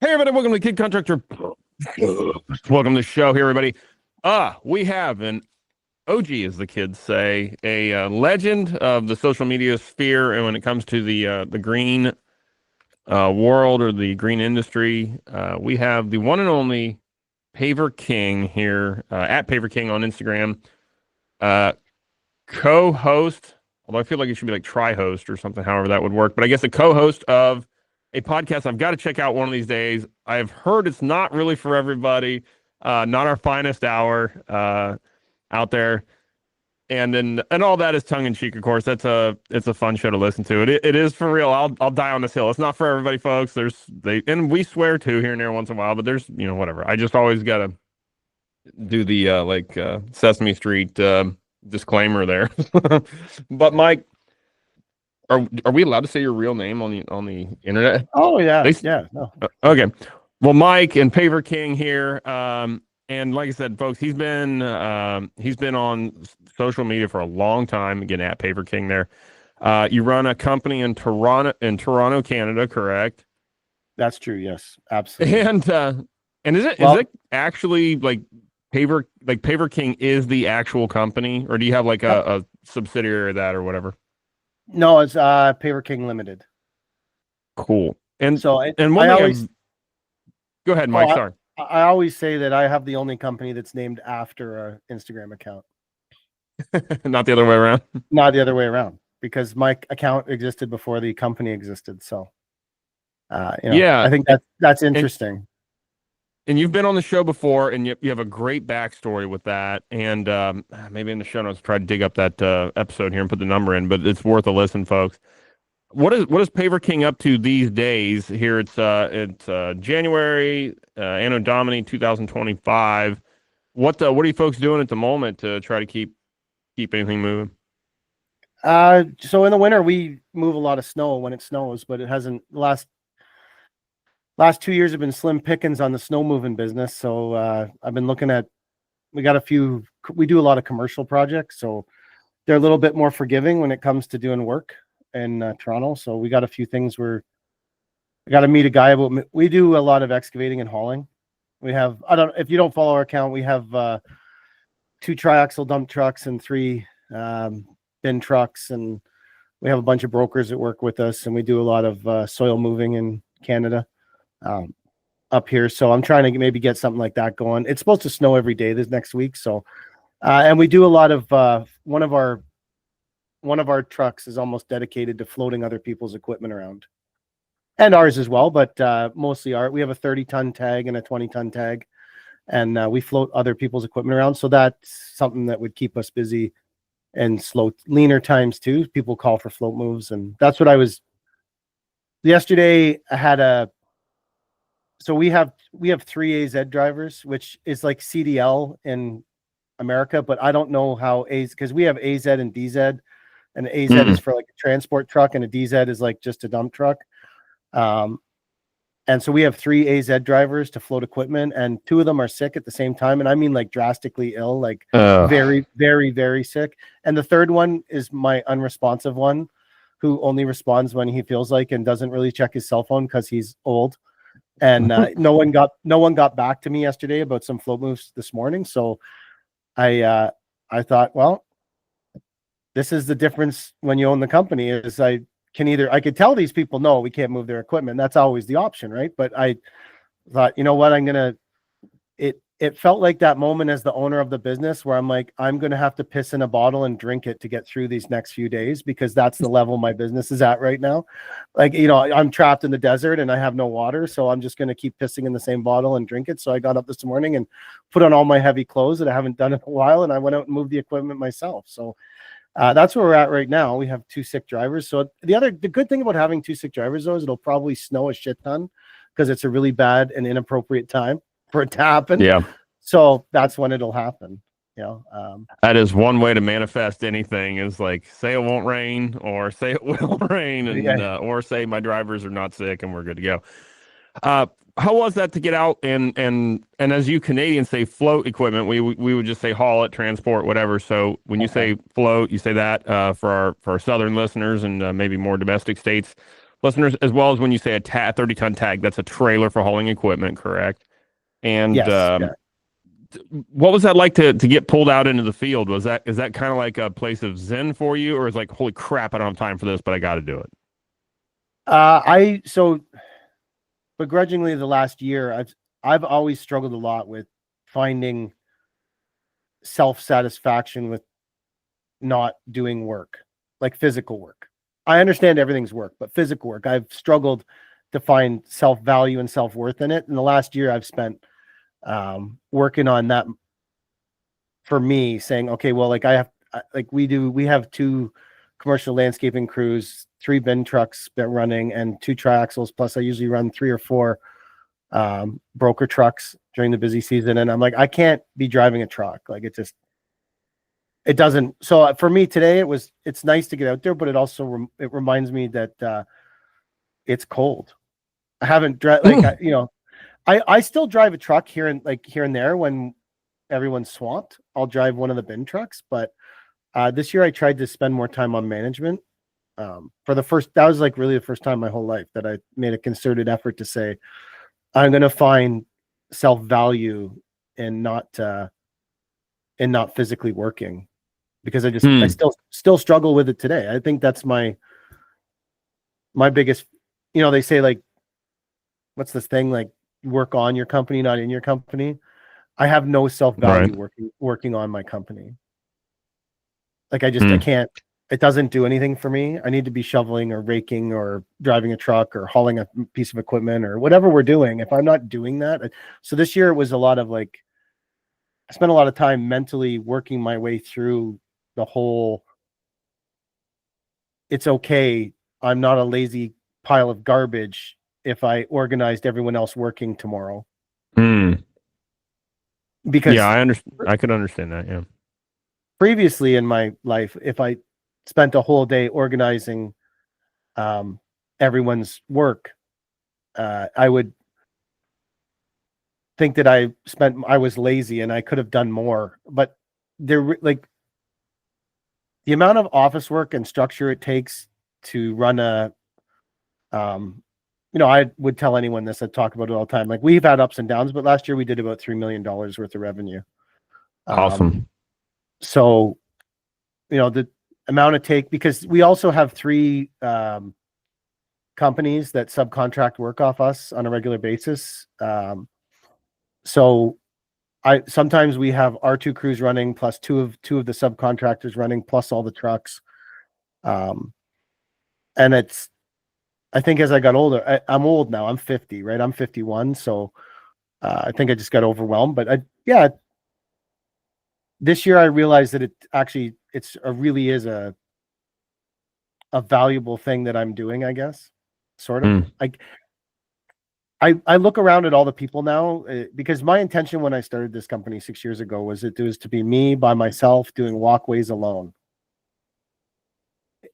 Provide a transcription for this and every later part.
Hey, everybody, welcome to Kid Contractor. Welcome to the show here, everybody. We have an OG, as the kids say, a legend of the social media sphere. And when it comes to the green world or the green industry, we have the one and only Paver King here, at Paver King on Instagram, co-host, although I feel like it should be like tri-host or something, however that would work. But I guess a co-host of a podcast I've got to check out one of these days. I've heard it's not really for everybody, not our finest hour out there. And all that is tongue in cheek, of course. It's a fun show to listen to. It is for real. I'll die on this hill. It's not for everybody, folks. And we swear too here and there once in a while, but there's whatever. I just always gotta do the Sesame Street disclaimer there. But Mike, are we allowed to say your real name on the internet? Oh yeah, no. Okay. Well, Mike and Paver King here, and like I said, folks, he's been on social media for a long time. Again, at Paver King there. You run a company in Toronto, Canada, correct? That's true. Yes, absolutely. And is it actually like Paver King is the actual company, or do you have like a subsidiary of that or whatever? No, it's Paver King Limited. Cool. And so go ahead, Mike. Sorry. I always say that I have the only company that's named after an Instagram account. Not the other way around. Not the other way around, because my account existed before the company existed. So, I think that's interesting. And you've been on the show before, and you have a great backstory with that. And maybe in the show notes, try to dig up that episode here and put the number in. But it's worth a listen, folks. What is Paver King up to these days? Here it's January, Anno Domini 2025. What are you folks doing at the moment to try to keep anything moving? So in the winter we move a lot of snow when it snows, but it hasn't last 2 years have been slim pickings on the snow moving business. So I've been looking at, we do a lot of commercial projects, so they're a little bit more forgiving when it comes to doing work in Toronto. So we got a few things I got to meet a guy about. We do a lot of excavating and hauling. We have, if you don't follow our account, we have 2 triaxle dump trucks and 3 bin trucks, and we have a bunch of brokers that work with us, and we do a lot of soil moving in Canada up here. So I'm trying to maybe get something like that going. It's supposed to snow every day this next week. So and we do a lot of one of our trucks is almost dedicated to floating other people's equipment around, and ours as well, but mostly we have a 30-ton tag and a 20-ton tag, and we float other people's equipment around. So that's something that would keep us busy and leaner times too. People call for float moves, and that's what I was yesterday. I had so we have 3 AZ drivers, which is like CDL in America, but I don't know how because we have AZ and DZ. And AZ is for like a transport truck, and a DZ is like just a dump truck. And so we have 3 AZ drivers to float equipment, and 2 of them are sick at the same time. And I mean like drastically ill, like very, very, very sick. And the third one is my unresponsive one, who only responds when he feels like, and doesn't really check his cell phone because he's old. And no one got back to me yesterday about some float moves this morning. So I thought, well, this is the difference when you own the company, is I could tell these people, no, we can't move their equipment. That's always the option, right? But I thought, you know what, it felt like that moment as the owner of the business where I'm like, I'm going to have to piss in a bottle and drink it to get through these next few days, because that's the level my business is at right now. Like, I'm trapped in the desert and I have no water. So I'm just going to keep pissing in the same bottle and drink it. So I got up this morning and put on all my heavy clothes that I haven't done in a while. And I went out and moved the equipment myself. So that's where we're at right now. We have 2 sick drivers. So the good thing about having 2 sick drivers, though, is it'll probably snow a shit ton, because it's a really bad and inappropriate time for it to happen. Yeah. So that's when it'll happen. That is one way to manifest anything, is like, say it won't rain, or say it will rain, and or say my drivers are not sick and we're good to go. How was that to get out and as you Canadians say float equipment, we would just say haul it, transport, whatever. So when you say float, you say that for our southern listeners and maybe more domestic states. listeners, as well as when you say a 30-ton tag, that's a trailer for hauling equipment, correct? And Yes. Yeah. what was that like to get pulled out into the field? Is that kind of like a place of zen for you, or is like, holy crap, I don't have time for this, but I got to do it? So begrudgingly the last year, I've always struggled a lot with finding self-satisfaction with not doing work, like physical work. I understand everything's work, but physical work, I've struggled to find self-value and self-worth in it. In the last year, I've spent working on that for me, saying, okay, well, like we have 2 commercial landscaping crews, 3 bin trucks that running, and 2 triaxles. Plus I usually run 3 or 4 broker trucks during the busy season. And I'm like, I can't be driving a truck. Like it doesn't. So for me today, it's nice to get out there, but it also it reminds me that it's cold. I haven't I still drive a truck here and there when everyone's swamped. I'll drive one of the bin trucks, but this year I tried to spend more time on management. That was like really the first time in my whole life that I made a concerted effort to say, I'm going to find self-value in not physically working, because I still struggle with it today. I think that's my biggest, they say, like, what's this thing, like, work on your company, not in your company. I have no self-value working on my company. Like I can't, it doesn't do anything for me. I need to be shoveling or raking or driving a truck or hauling a piece of equipment or whatever we're doing. If I'm not doing that. So this year it was a lot of like, I spent a lot of time mentally working my way through the whole, it's okay, I'm not a lazy pile of garbage if I organized everyone else working tomorrow. Because yeah, I could understand that. Yeah. Previously in my life, if I spent a whole day organizing everyone's work, I would think that I was lazy and I could have done more. But like the amount of office work and structure it takes to run I would tell anyone this, I talk about it all the time. Like, we've had ups and downs, but last year we did about $3 million worth of revenue. Awesome. So, the amount because we also have 3 companies that subcontract work off us on a regular basis. So sometimes we have our 2 crews running plus two of the subcontractors running plus all the trucks. And I think as I got older, I'm old now. I'm 50, right? I'm 51. So I think I just got overwhelmed. But this year I realized that it really is a valuable thing that I'm doing, I guess, sort of. I look around at all the people now, because my intention when I started this company 6 years ago was to be me by myself doing walkways alone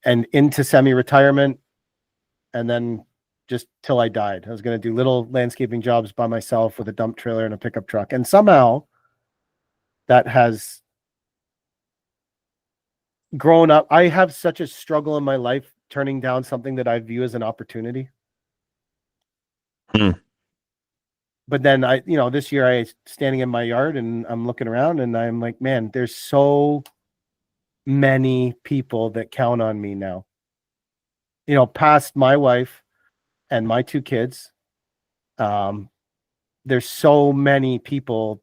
and into semi-retirement, and then just till I died. I was going to do little landscaping jobs by myself with a dump trailer and a pickup truck. And somehow that has grown up. I have such a struggle in my life turning down something that I view as an opportunity. But then this year I standing in my yard and I'm looking around and I'm like, man, there's so many people that count on me now. Past my wife and my 2 kids. There's so many people.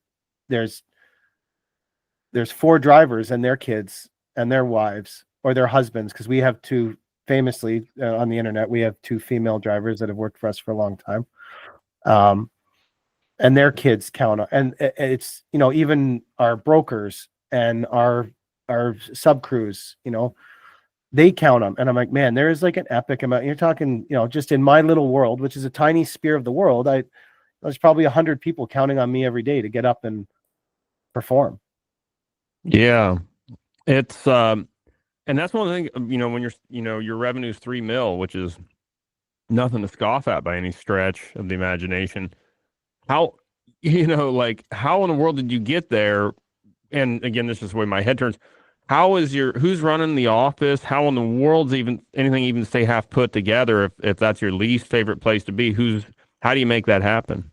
There's 4 drivers and their kids and their wives or their husbands, because we have 2, famously on the internet, we have 2 female drivers that have worked for us for a long time. And their kids count on, and it's, even our brokers and our sub crews, they count them. And I'm like, man, there is like an epic amount. You're talking, just in my little world, which is a tiny sphere of the world, there's probably 100 people counting on me every day to get up and perform. Yeah. It's and that's one of the things, when your revenue is 3 mil, which is nothing to scoff at by any stretch of the imagination. How, how in the world did you get there? And again, this is the way my head turns. who's running the office? How in the world's anything even stay half put together if that's your least favorite place to be? How do you make that happen?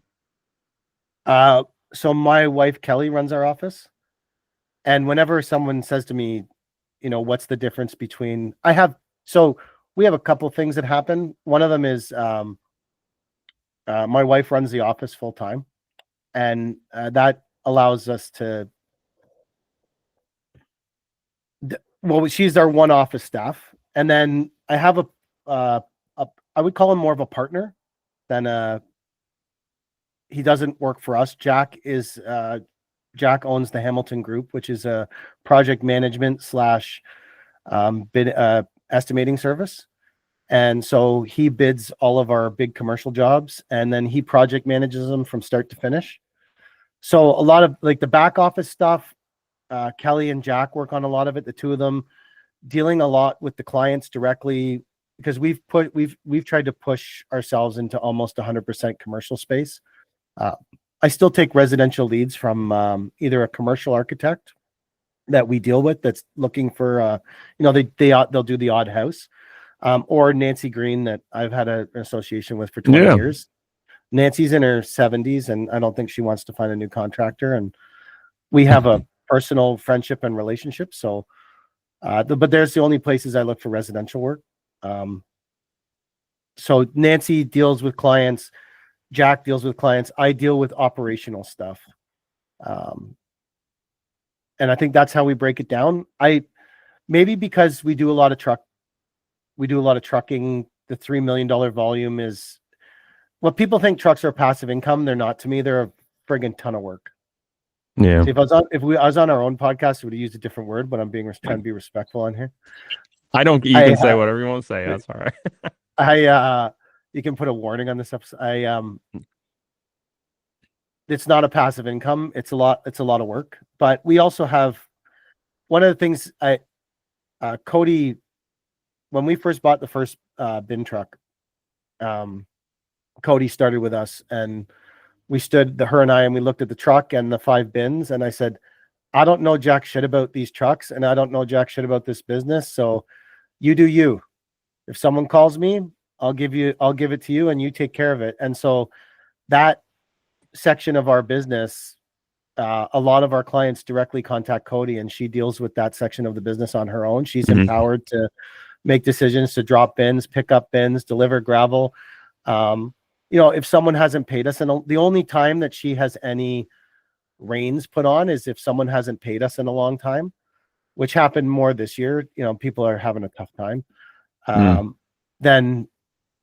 So my wife Kelly runs our office, and whenever someone says to me, what's the difference between we have a couple things that happen. One of them is my wife runs the office full time, and that allows us to. Well, she's our one office staff, and then I have I would call him more of a partner than he doesn't work for us. Jack owns the Hamilton Group, which is a project management slash bid estimating service. And so he bids all of our big commercial jobs, and then he project manages them from start to finish. So a lot of like the back office stuff, Kelly and Jack work on a lot of it. The two of them dealing a lot with the clients directly, because we've tried to push ourselves into almost 100% commercial space. I still take residential leads from either a commercial architect that we deal with that's looking for they'll do the odd house, or Nancy Green that I've had an association with for 20 years. Nancy's in her 70s, and I don't think she wants to find a new contractor, and we have a personal friendship and relationship. So but there's the only places I look for residential work. So Nancy deals with clients, Jack deals with clients, I deal with operational stuff. And I think that's how we break it down. Maybe because we do a lot of trucking, the $3 million volume is what people think trucks are passive income. They're not. To me, they're a friggin' ton of work. Yeah. See, if I was on our own podcast, we would have used a different word, but I'm trying to be respectful on here. You can say whatever you want to say. That's all right. You can put a warning on this episode. It's not a passive income. It's a lot of work, but we also have one of the things Cody, when we first bought the first bin truck, Cody started with us, and we stood, her and I, and we looked at the truck and the 5 bins, and I said, I don't know jack shit about these trucks, and I don't know jack shit about this business. So you do you. If someone calls me, I'll give it to you, and you take care of it. And so that section of our business, a lot of our clients directly contact Cody, and she deals with that section of the business on her own. She's empowered to make decisions, to drop bins, pick up bins, deliver gravel. If someone hasn't paid us, and the only time that she has any reins put on is if someone hasn't paid us in a long time, which happened more this year. People are having a tough time. Then,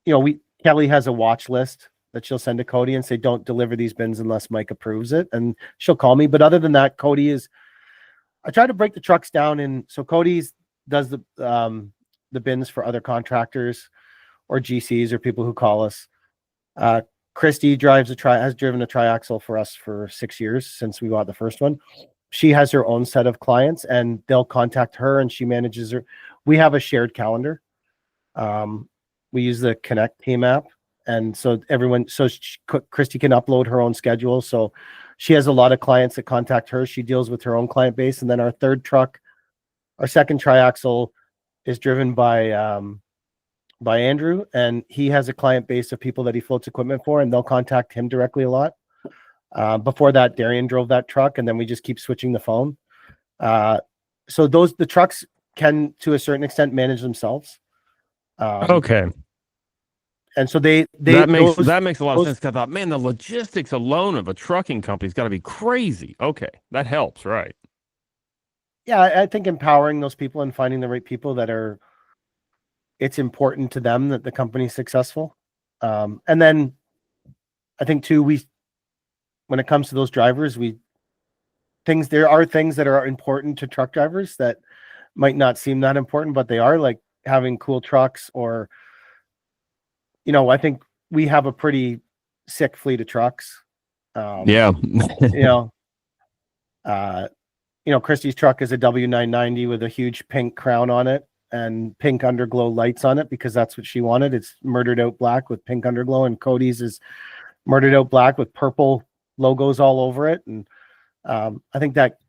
Kelly has a watch list that she'll send to Cody and say, don't deliver these bins unless Mike approves it. And she'll call me. But other than that, I try to break the trucks down. And so Cody does the bins for other contractors or GCs or people who call us. Christy has driven a triaxle for us for 6 years since we bought the first one. She has her own set of clients, and they'll contact her, and she manages her. We have a shared calendar. We use the Connect team app, and so Christy can upload her own schedule. So she has a lot of clients that contact her. She deals with her own client base, and then our second triaxle is driven by Andrew, and he has a client base of people that he floats equipment for, and they'll contact him directly a lot. Before that, Darian drove that truck, and then we just keep switching the phone. So the trucks can, to a certain extent, manage themselves. Okay. And so that makes a lot of sense. 'Cause I thought, man, the logistics alone of a trucking company's got to be crazy. Okay, that helps, right? Yeah, I think empowering those people and finding the right people it's important to them that the company's successful. And then I think too, when it comes to those drivers, there are things that are important to truck drivers that might not seem that important, but they are, like having cool trucks, or, I think we have a pretty sick fleet of trucks. Christy's truck is a W990 with a huge pink crown on it and pink underglow lights on it, because that's what she wanted. It's murdered out black with pink underglow, and Cody's is murdered out black with purple logos all over it. And I think that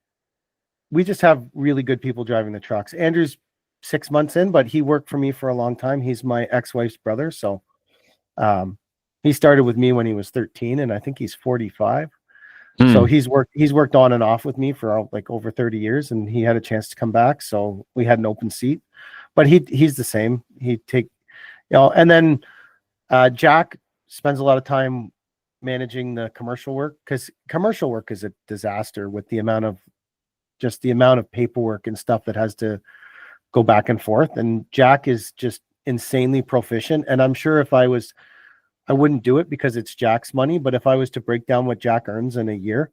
we just have really good people driving the trucks. Andrew's 6 months in, but he worked for me for a long time. He's my ex-wife's brother. So he started with me when he was 13, and I think he's 45. So he's worked on and off with me for like over 30 years, and he had a chance to come back. So we had an open seat, but he's the same. And then Jack spends a lot of time managing the commercial work, because commercial work is a disaster with the amount of paperwork and stuff that has to go back and forth. And Jack is just insanely proficient. And I'm sure I wouldn't do it because it's Jack's money, but if I was to break down what Jack earns in a year,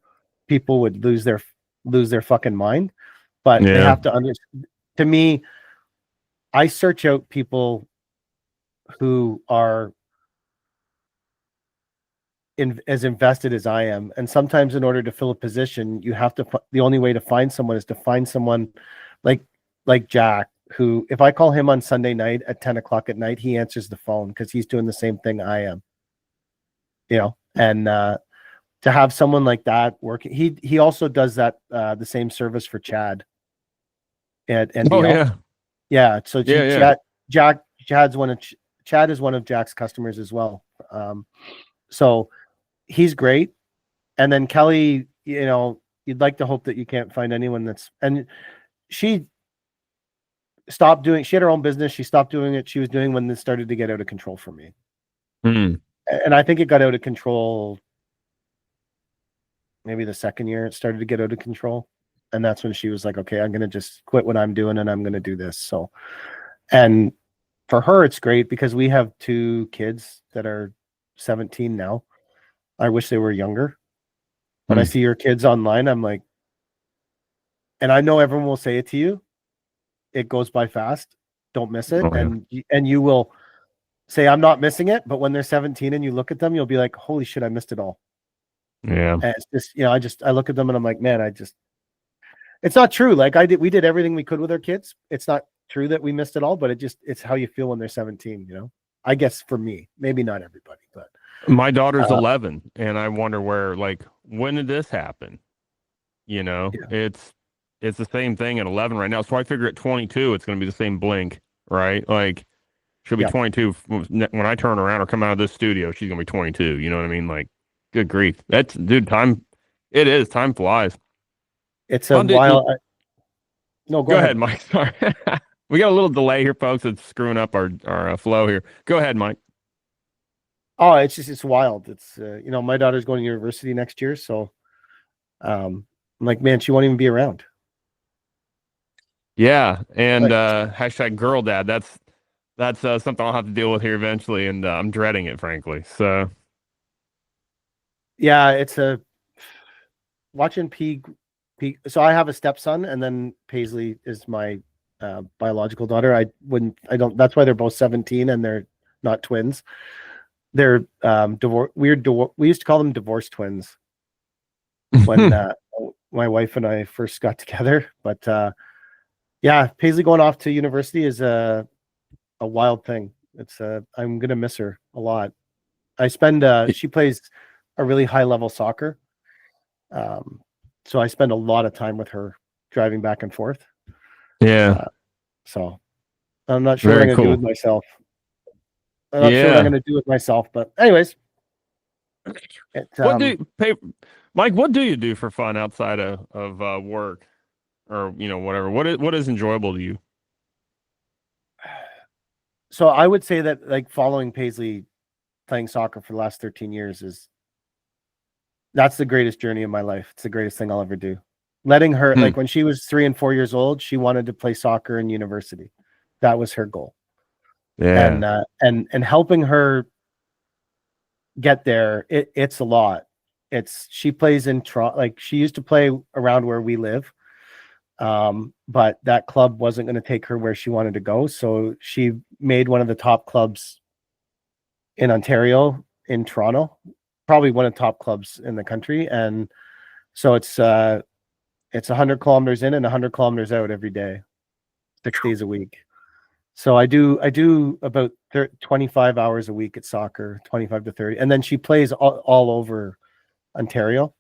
people would lose their fucking mind. But they have to understand. To me, I search out people who are as invested as I am, and sometimes in order to fill a position, you have to. The only way to find someone is to find someone like Jack, who, if I call him on Sunday night at 10 o'clock at night, he answers the phone because he's doing the same thing I am. And to have someone like that working, he also does that the same service for Chad at NDL. So Chad is one of Jack's customers as well. So he's great. And then Kelly, you'd like to hope that you can't find anyone and she stopped doing, she had her own business. She stopped doing it. She was doing when this started to get out of control for me. And I think it got out of control maybe the second year it started to get out of control. And that's when she was like, okay, I'm going to just quit what I'm doing and I'm going to do this. So, and for her, it's great because we have 2 kids that are 17 now. I wish they were younger. When I see your kids online, I'm like, and I know everyone will say it to you, it goes by fast. Don't miss it. And you will say, I'm not missing it. But when they're 17 and you look at them, you'll be like, holy shit, I missed it all. Yeah. And it's just, I look at them and I'm like, man, it's not true. Like we did everything we could with our kids. It's not true that we missed it all, but it's how you feel when they're 17, I guess for me, maybe not everybody, but my daughter's 11, and I wonder when did this happen? It's the same thing at 11 right now. So I figure at 22, it's going to be the same blink, right? Like she'll be 22 when I turn around or come out of this studio. She's going to be 22. You know what I mean? Like, good grief. That's, dude, time flies. It's a while. No, go ahead, Mike. Sorry. We got a little delay here, folks. It's screwing up our flow here. Go ahead, Mike. Oh, it's wild. It's, my daughter's going to university next year. So I'm like, man, she won't even be around. Yeah. And hashtag girl dad. That's something I'll have to deal with here eventually. And I'm dreading it, frankly. So. Yeah, it's watching P. So I have a stepson, and then Paisley is my biological daughter. That's why they're both 17 and they're not twins. They're we used to call them divorce twins when my wife and I first got together. But Paisley going off to university is a wild thing. I'm gonna miss her a lot. She plays a really high level soccer. So I spend a lot of time with her driving back and forth. Yeah. So I'm not sure what I'm going to do with myself. I'm not sure what I'm going to do with myself, but anyways. Mike, what do you do for fun outside of work or, whatever? What is enjoyable to you? So I would say that like following Paisley playing soccer for the last 13 years that's the greatest journey of my life. It's the greatest thing I'll ever do. Letting her, like when she was 3 and 4 years old, she wanted to play soccer in university. That was her goal. Yeah. And helping her get there, it's a lot. She plays in Toronto, like she used to play around where we live. But that club wasn't going to take her where she wanted to go. So she made one of the top clubs in Ontario, in Toronto. Probably one of the top clubs in the country. And so it's 100 kilometers in and 100 kilometers out every day, 6 days a week. So I do about 25 hours a week at soccer, 25 to 30. And then she plays all over Ontario.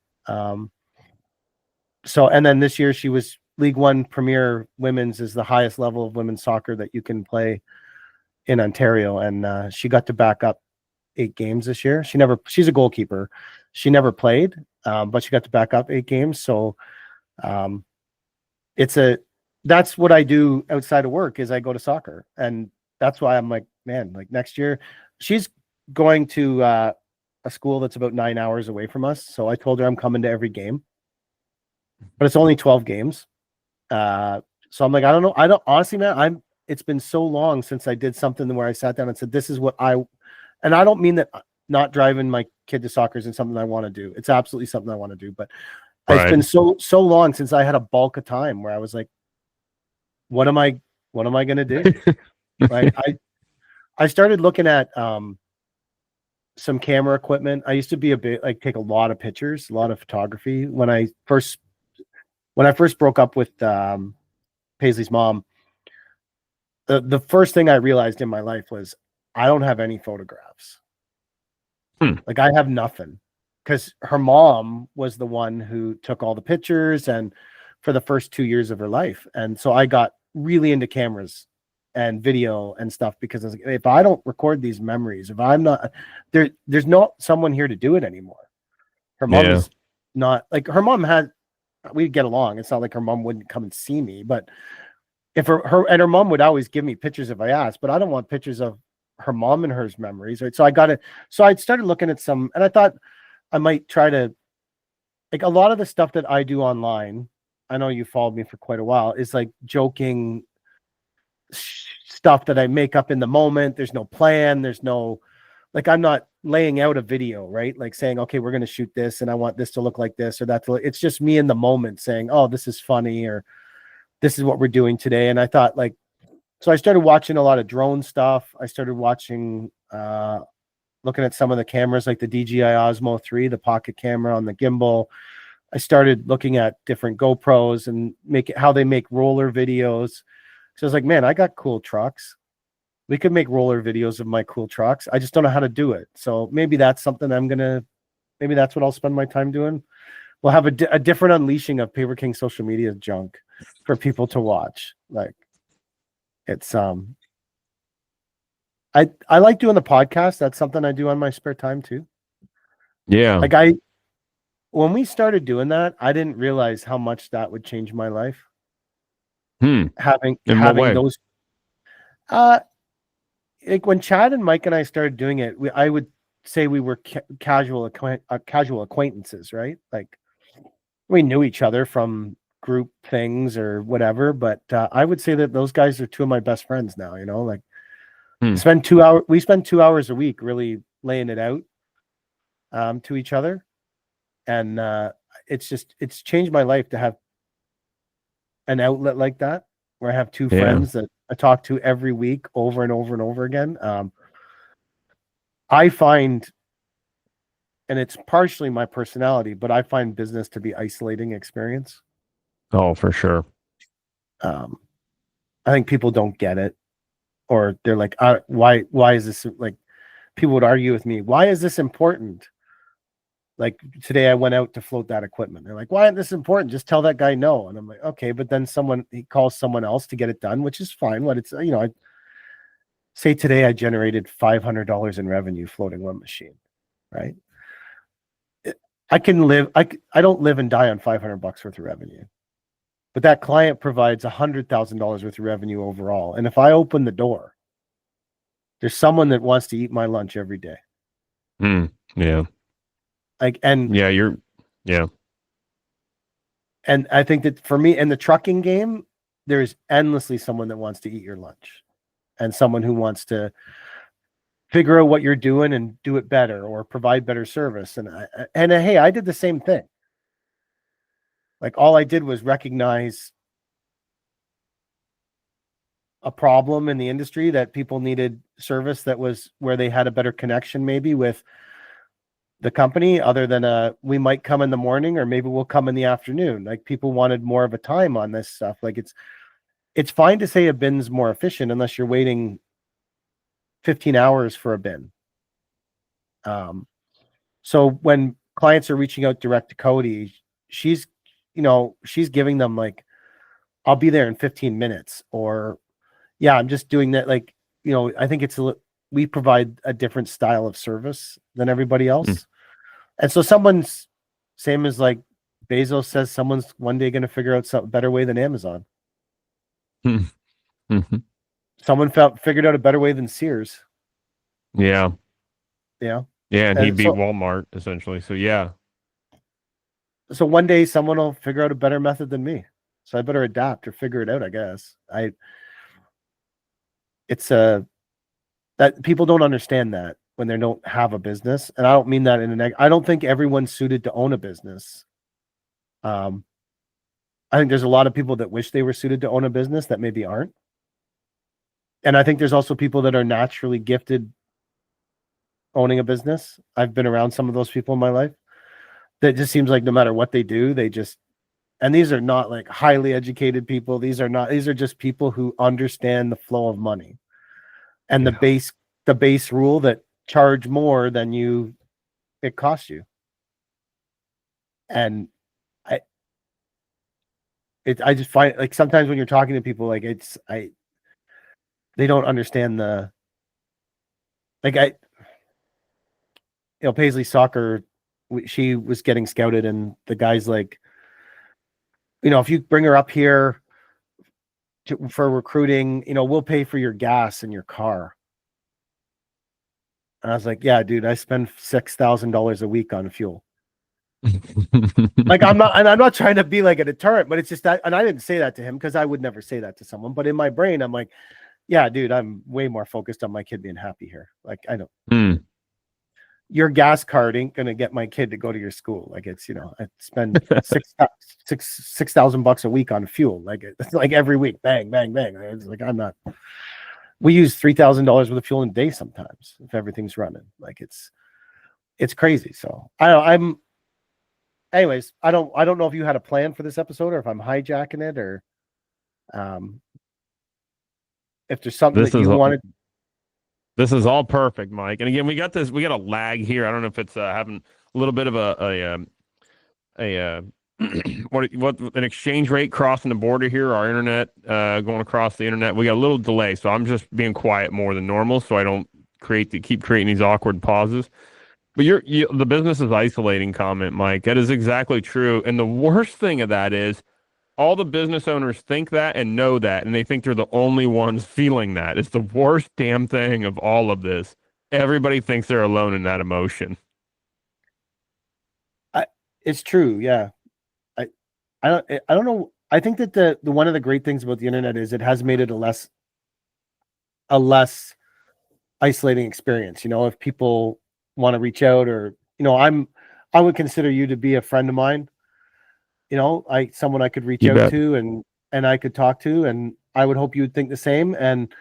So, and then this year she was League One Premier Women's is the highest level of women's soccer that you can play in Ontario, and she got to back up 8 games this year. She's a goalkeeper. She never played, but she got to back up 8 games. So um, that's what I do outside of work is I go to soccer. And that's why I'm like, man, like next year she's going to a school that's about 9 hours away from us. So I told her I'm coming to every game, but it's only 12 games. So I'm like, I don't know. I don't honestly, man, it's been so long since I did something where I sat down and said, this is what and I don't mean that not driving my kid to soccer isn't something I want to do. It's absolutely something I want to do, but it's been so long since I had a bulk of time where I was like, what am I going to do? Right. I started looking at some camera equipment. I used to be take a lot of pictures, a lot of photography. When I first broke up with Paisley's mom, the first thing I realized in my life was I don't have any photographs. Like I have nothing, because her mom was the one who took all the pictures and for the first 2 years of her life. And so I got really into cameras and video and stuff because I was like, if I don't record these memories, if I'm not there's not someone here to do it anymore. Her mom is not like her mom had, we'd get along. It's not like her mom wouldn't come and see me, but if her mom would always give me pictures if I asked, but I don't want pictures of her mom and hers memories, right? So I started looking at some, and I thought I might try to, like, a lot of the stuff that I do online, I know you followed me for quite a while, is like joking stuff that I make up in the moment. There's no plan. There's no, like, I'm not laying out a video, right? Like saying, okay, we're going to shoot this and I want this to look like this or that. It's just me in the moment saying, oh, this is funny, or this is what we're doing today. And I thought, like, so I started watching a lot of drone stuff. I started watching, looking at some of the cameras, like the DJI Osmo 3, the pocket camera on the gimbal. I started looking at different GoPros and how they make roller videos. So I was like, man, I got cool trucks. We could make roller videos of my cool trucks. I just don't know how to do it. So maybe that's something maybe that's what I'll spend my time doing. We'll have a different unleashing of Paver King social media junk for people to watch. Like, it's I like doing the podcast. That's something I do on my spare time too. Yeah. Like when we started doing that, I didn't realize how much that would change my life. Having those like when Chad and Mike and I started doing it, I would say we were casual acquaintances, right? Like we knew each other from group things or whatever, but I would say that those guys are two of my best friends now, you know, like we spend 2 hours a week really laying it out to each other. And it's changed my life to have an outlet like that, where I have two friends that I talk to every week over and over and over again. I find, and it's partially my personality, but I find business to be isolating experience. Oh, for sure. I think people don't get it, or they're like, why is this, like, people would argue with me, why is this important? Like today I went out to float that equipment. They're like, why isn't this important? Just tell that guy no. And I'm like, okay, but then he calls someone else to get it done, which is fine. What it's, you know, I say today I generated $500 in revenue floating one machine, right? I don't live and die on $500 worth of revenue, but that client provides $100,000 worth of revenue overall. And if I open the door, there's someone that wants to eat my lunch every day. Yeah. Like, and yeah. And I think that for me in the trucking game, there's endlessly someone that wants to eat your lunch, and someone who wants to figure out what you're doing and do it better or provide better service. And hey, I did the same thing. Like all I did was recognize a problem in the industry that people needed service that was where they had a better connection maybe with the company, other than we might come in the morning or maybe we'll come in the afternoon. Like people wanted more of a time on this stuff. Like it's fine to say a bin's more efficient unless you're waiting 15 hours for a bin. So when clients are reaching out direct to Cody, she's giving them like I'll be there in 15 minutes, or yeah, I'm just doing that. Like, I think we provide a different style of service than everybody else. And so someone's same as like Bezos says, someone's one day going to figure out some better way than Amazon. Mm-hmm. Someone figured out a better way than Sears. Yeah. Yeah. Yeah. And he beat so Walmart essentially. So yeah. so one day someone will figure out a better method than me. So I better adapt or figure it out, I guess. It's that people don't understand that when they don't have a business. And I don't mean that I don't think everyone's suited to own a business. I think there's a lot of people that wish they were suited to own a business that maybe aren't. And I think there's also people that are naturally gifted owning a business. I've been around some of those people in my life that just seems like no matter what they do, and these are not like highly educated people. These are just people who understand the flow of money and the base rule that charge more than it costs you. And I just find like sometimes when you're talking to people, like they don't understand Paisley soccer, she was getting scouted and the guy's like, if you bring her up here for recruiting, we'll pay for your gas and your car. And I was like, yeah, dude, I spend $6,000 a week on fuel. Like I'm not trying to be like a deterrent, but it's just that, and I didn't say that to him because I would never say that to someone. But in my brain, I'm like, yeah, dude, I'm way more focused on my kid being happy here. Like I know your gas card ain't gonna get my kid to go to your school. Like it's I spend $6,000 a week on fuel. Like it's like every week, bang, bang, bang. It's like we use $3,000 worth of fuel in a day sometimes if everything's running. Like it's crazy. So anyways, I don't know if you had a plan for this episode or if I'm hijacking it or if there's something that you wanted. This is all perfect, Mike. And again, we got a lag here. I don't know if it's having a little bit of a what an exchange rate crossing the border here, our internet going across the internet. We got a little delay, so I'm just being quiet more than normal so I don't keep creating these awkward pauses. But the business is isolating comment, Mike. That is exactly true. And the worst thing of that is all the business owners think that and know that, and they think they're the only ones feeling that. It's the worst damn thing of all of this. Everybody thinks they're alone in that emotion. It's true, yeah. I don't know. I think that the one of the great things about the internet is it has made it a less isolating experience. If people want to reach out or I would consider you to be a friend of mine. Someone I could reach out to and I could talk to, and I would hope you would think the same. And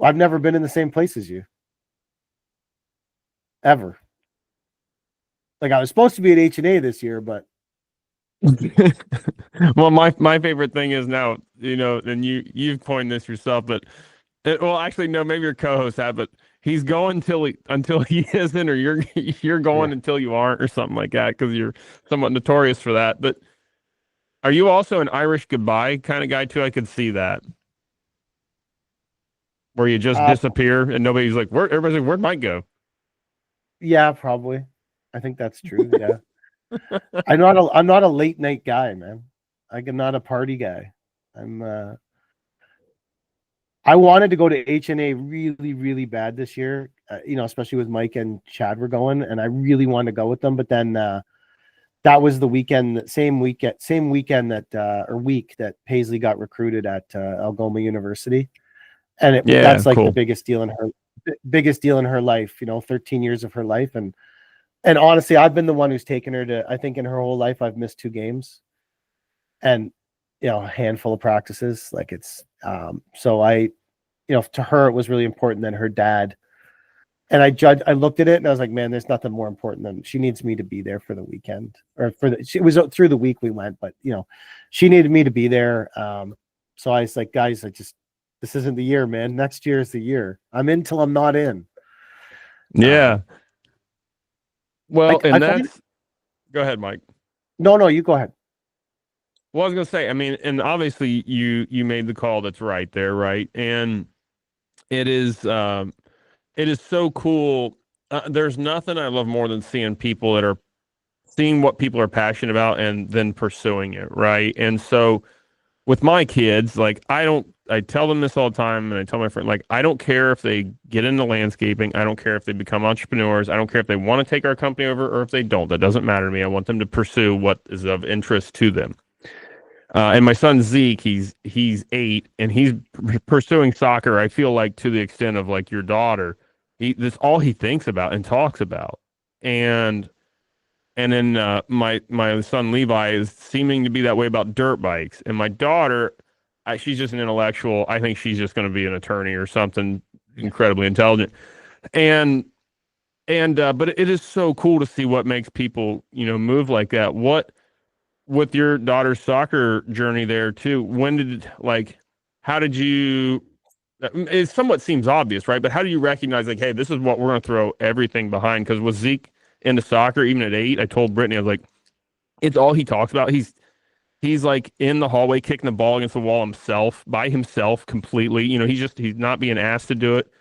I've never been in the same place as you. Ever. Like I was supposed to be at H&A this year, but well, my favorite thing is now, and you've coined this yourself, but actually no, maybe your co-host had, but he's going until he isn't, or you're going until you aren't, or something like that, because you're somewhat notorious for that. But are you also an Irish goodbye kind of guy too? I could see that, where you just disappear and nobody's like, where? Everybody's like, where'd Mike go? Yeah, probably. I think that's true. Yeah. I'm not a late night guy, man. I'm not a party guy. I wanted to go to H&A really, really bad this year, especially with Mike and Chad were going, and I really wanted to go with them. But then that was the same weekend that Paisley got recruited at Algoma University, and that's like cool. The biggest deal in her life. 13 years of her life, and honestly, I've been the one who's taken her to. I think in her whole life, I've missed 2 games, and a handful of practices. Like it's so I, to her it was really important than her dad. And I looked at it and I was like, man, there's nothing more important than she needs me to be there for the weekend or it was through the week we went, but she needed me to be there. So I was like, guys, this isn't the year, man. Next year is the year. I'm in till I'm not in. Yeah. Well, go ahead, Mike. No, you go ahead. Well, I was gonna say, I mean, and obviously you made the call that's right there, right? And it is it is so cool. There's nothing I love more than seeing people that are seeing what people are passionate about and then pursuing it, right? And so with my kids, like I tell them this all the time and I tell my friend, like, I don't care if they get into landscaping. I don't care if they become entrepreneurs. I don't care if they want to take our company over or if they don't. That doesn't matter to me. I want them to pursue what is of interest to them. And my son Zeke, he's 8 and he's pursuing soccer. I feel like to the extent of like your daughter, this all he thinks about and talks about. And and then my son Levi is seeming to be that way about dirt bikes. And my daughter, she's just an intellectual. I think she's just going to be an attorney or something incredibly intelligent. And but it is so cool to see what makes people move like that. What with your daughter's soccer journey there too? When did like how did you? It somewhat seems obvious, right? But how do you recognize like, hey, this is what we're going to throw everything behind? Because with Zeke into soccer, even at 8, I told Brittany, I was like, it's all he talks about. He's like in the hallway kicking the ball against the wall himself, by himself completely. He's not being asked to do it,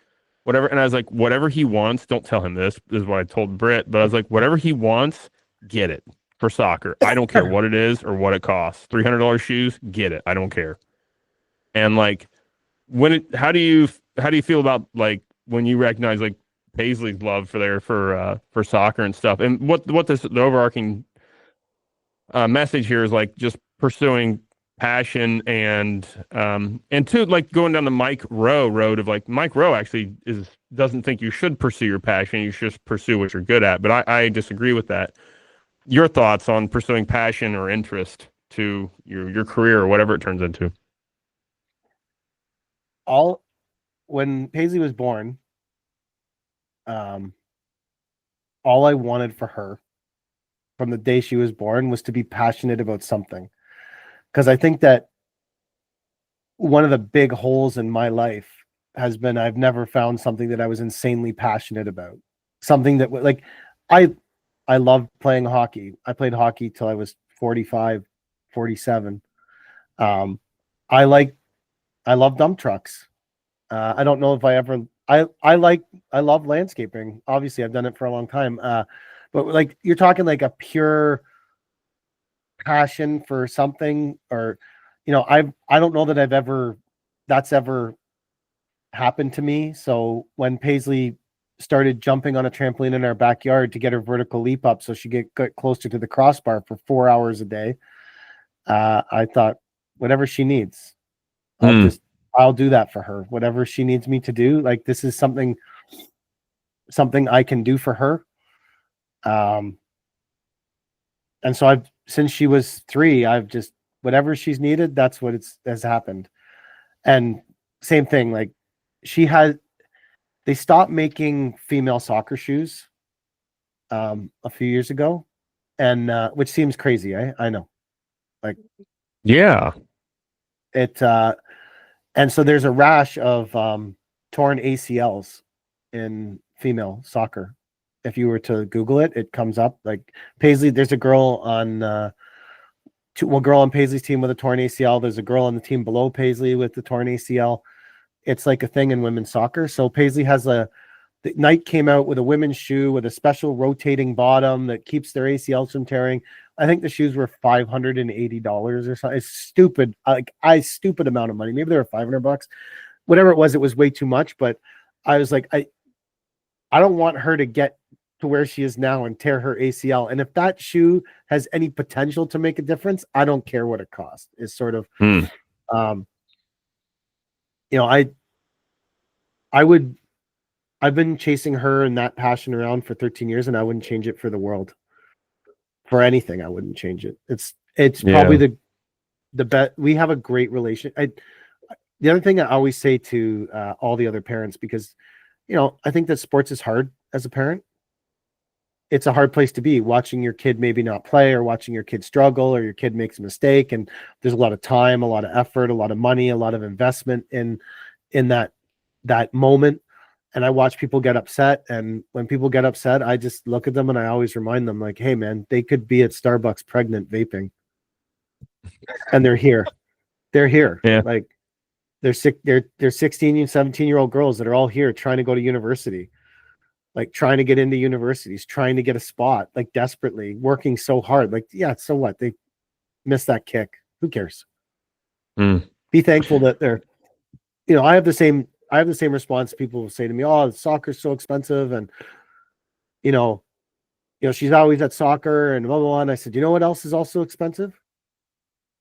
whatever. And I was like, whatever he wants, don't tell him this is what I told Britt, but I was like, whatever he wants, get it for soccer. I don't care what it is or what it costs. $300 shoes, get it. I don't care. And like how do you feel about like when you recognize like Paisley's love for soccer and stuff, and what the overarching message here is like just pursuing passion and two, like going down the Mike Rowe road of like Mike Rowe actually doesn't think you should pursue your passion, you should just pursue what you're good at, but I disagree with that. Your thoughts on pursuing passion or interest to your career or whatever it turns into? All when Paisley was born, um, all I wanted for her from the day she was born was to be passionate about something. Because I think that one of the big holes in my life has been I've never found something that I was insanely passionate about. Something that like I I loved playing hockey. I played hockey till I was 45, 47. Um, I like I love dump trucks. I don't know if I ever I love landscaping. Obviously, I've done it for a long time. But like you're talking like a pure passion for something, or I don't know that that's ever happened to me. So when Paisley started jumping on a trampoline in our backyard to get her vertical leap up so she get closer to the crossbar for 4 hours a day, I thought whatever she needs, I'll do that for her. Whatever she needs me to do, like this is something I can do for her. And so since she was 3, I've just whatever she's needed, that's what has happened. And same thing, like they stopped making female soccer shoes a few years ago, and which seems crazy. I know, like Yeah. it, and so there's a rash of torn ACLs in female soccer. If you were to Google it, it comes up like Paisley. There's a girl on girl on Paisley's team with a torn ACL. There's a girl on the team below Paisley with the torn ACL. It's like a thing in women's soccer. So Paisley the Nike came out with a women's shoe with a special rotating bottom that keeps their ACLs from tearing. I think the shoes were $580 or something. It's stupid, like stupid amount of money. Maybe they were $500, whatever it was way too much. But I was like, I don't want her to get to where she is now and tear her ACL. And if that shoe has any potential to make a difference, I don't care what it costs. Is sort of, I've been chasing her and that passion around for 13 years, and I wouldn't change it for the world. For anything, I wouldn't change it. It's probably the best. We have a great relation. The other thing I always say to all the other parents, because I think that sports is hard as a parent. It's a hard place to be, watching your kid maybe not play, or watching your kid struggle, or your kid makes a mistake, and there's a lot of time, a lot of effort, a lot of money, a lot of investment in that moment. And I watch people get upset, and when people get upset, I just look at them and I always remind them, like, hey man, they could be at Starbucks pregnant vaping. and they're here. They're here. Yeah. Like they're 16 and 17-year-old girls that are all here trying to go to university, like trying to get into universities, trying to get a spot, like desperately working so hard. Like, yeah, so what? They missed that kick. Who cares? Be thankful that they're, I have the same response. People will say to me, "Oh, soccer's so expensive," and you know, she's always at soccer and blah blah blah. And I said, you know what else is also expensive?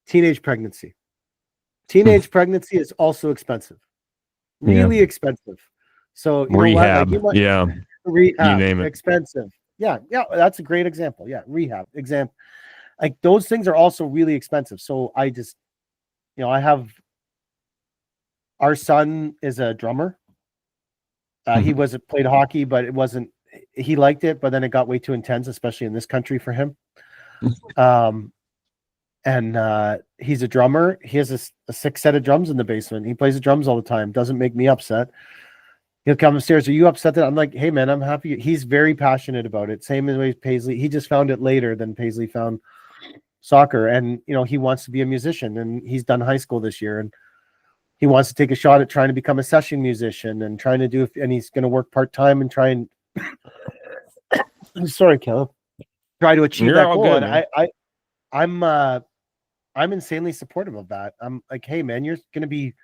Teenage pregnancy. Teenage pregnancy is also expensive, really expensive. So rehab, what? Like rehab, you name it, expensive. Yeah, that's a great example. Yeah, rehab example. Like those things are also really expensive. So I just, I have. Our son is a drummer. He played hockey, but it wasn't. He liked it, but then it got way too intense, especially in this country for him. And he's a drummer. He has a 6 set of drums in the basement. He plays the drums all the time. Doesn't make me upset. He'll come upstairs. Are you upset that I'm like, hey man, I'm happy. He's very passionate about it. Same as Paisley. He just found it later than Paisley found soccer. And, he wants to be a musician, and he's done high school this year, and he wants to take a shot at trying to become a session musician and trying to and he's going to work part-time and try and I'm sorry, Caleb, try to achieve that goal. Good, and I'm insanely supportive of that. I'm like, hey man, you're going to be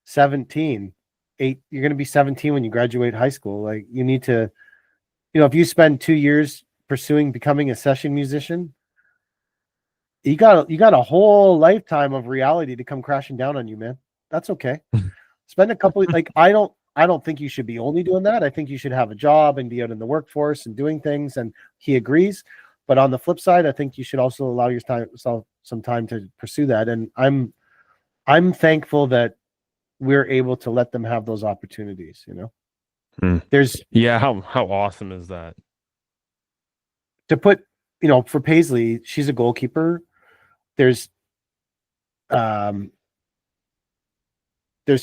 17, you're going to be 17 when you graduate high school. Like you need to, if you spend 2 years pursuing becoming a session musician, you got a whole lifetime of reality to come crashing down on you, man. That's okay. Spend a couple, like, I don't think you should be only doing that. I think you should have a job and be out in the workforce and doing things. And he agrees. But on the flip side, I think you should also allow yourself some time to pursue that. And I'm thankful that we're able to let them have those opportunities, There's how awesome is that? To put, for Paisley, she's a goalkeeper. There's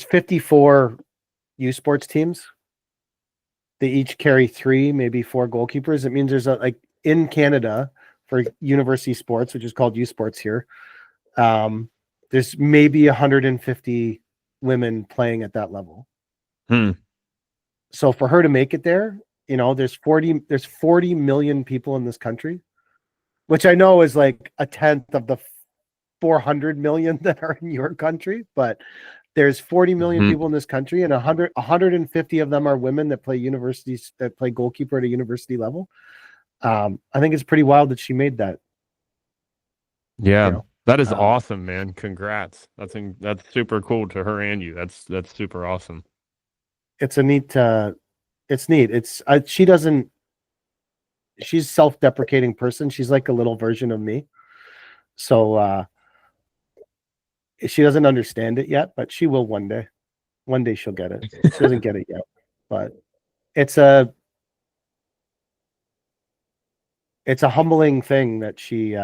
54 U sports teams. They each carry 3, maybe 4 goalkeepers. It means there's in Canada for university sports, which is called U sports here. There's maybe 150 women playing at that level. So for her to make it there, there's 40 million people in this country, which I know is like a tenth of the 400 million that are in your country, but there's 40 million people in this country, and 150 of them are women that play goalkeeper at a university level. I think it's pretty wild that she made that. Yeah, that is awesome, man. Congrats. That's super cool to her and you. That's super awesome. It's it's neat. She's self-deprecating person. She's like a little version of me. So, she doesn't understand it yet, but she will one day. One day she'll get it. She doesn't get it yet, but it's a humbling thing that she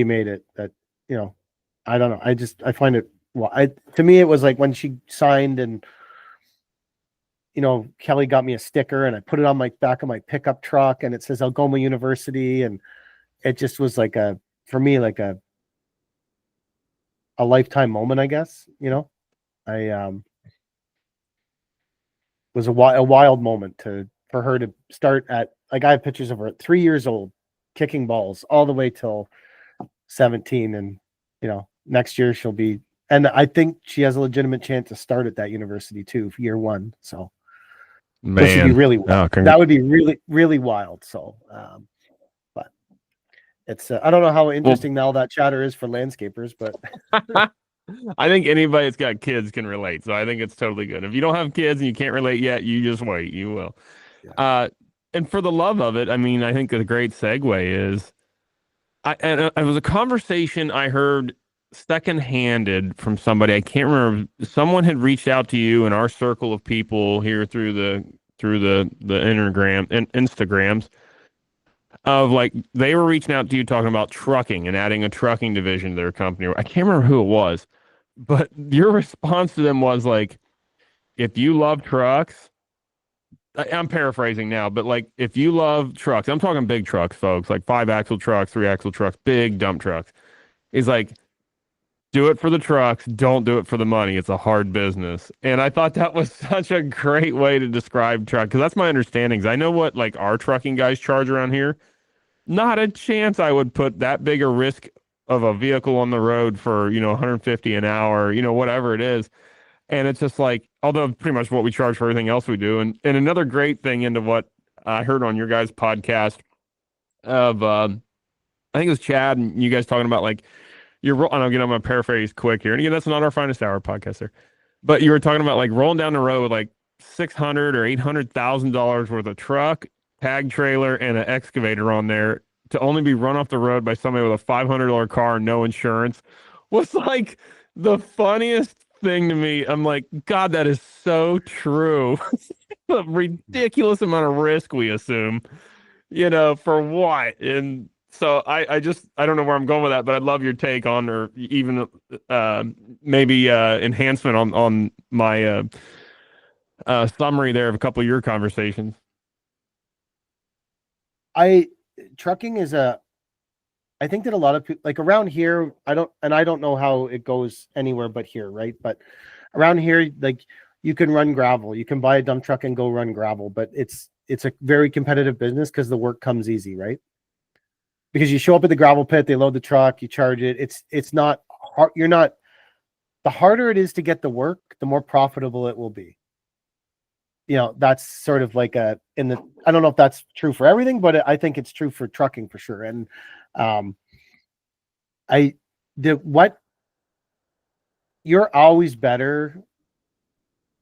made it. That I don't know. I find it. Well, to me it was like when she signed, and Kelly got me a sticker, and I put it on my back of my pickup truck, and it says Algoma University, and it just was like for me like a lifetime moment, I guess. I was a wild moment for her to start at, like, I have pictures of her at 3 years old kicking balls all the way till 17, and next year she'll be, and I think she has a legitimate chance to start at that university too, year 1. So this would be really wild. That would be really, really wild. So but it's I don't know how interesting all that chatter is for landscapers, but I think anybody that's got kids can relate. So I think it's totally good. If you don't have kids and you can't relate yet, you just wait. You will. Yeah. And for the love of it, I mean, I think the great segue is, it was a conversation I heard secondhanded from somebody. I can't remember. Someone had reached out to you in our circle of people here through the Instagrams, of like, they were reaching out to you talking about trucking and adding a trucking division to their company. I can't remember who it was, but your response to them was like, if you love trucks, I'm paraphrasing now, but like if you love trucks, I'm talking big trucks, folks, like 5-axle trucks, 3-axle trucks, big dump trucks. Is like do it for the trucks, don't do it for the money. It's a hard business. And I thought that was such a great way to describe truck because that's my understandings. I know what like our trucking guys charge around here. Not a chance I would put that big a risk of a vehicle on the road for, 150 an hour, whatever it is. And it's just like, although pretty much what we charge for everything else we do. And another great thing into what I heard on your guys' podcast of, I think it was Chad and you guys talking about like, and again, I'm going to paraphrase quick here. And again, that's not our finest hour podcast there. But you were talking about like rolling down the road with like $600,000 or $800,000 worth of truck, tag trailer, and an excavator on there to only be run off the road by somebody with a $500 car, no insurance, was like the funniest thing to me. I'm like, God, that is so true. A ridiculous amount of risk we assume, for what? And so I don't know where I'm going with that, but I'd love your take on, or even maybe enhancement on my summary there of a couple of your conversations. Trucking is I think that a lot of people like around here, I don't know how it goes anywhere but here, right? But around here, like you can run gravel, you can buy a dump truck and go run gravel, but it's a very competitive business because the work comes easy, right? Because you show up at the gravel pit, they load the truck, you charge it. It's not hard. The harder it is to get the work, the more profitable it will be. That's sort of like I don't know if that's true for everything, but I think it's true for trucking for sure. And you're always better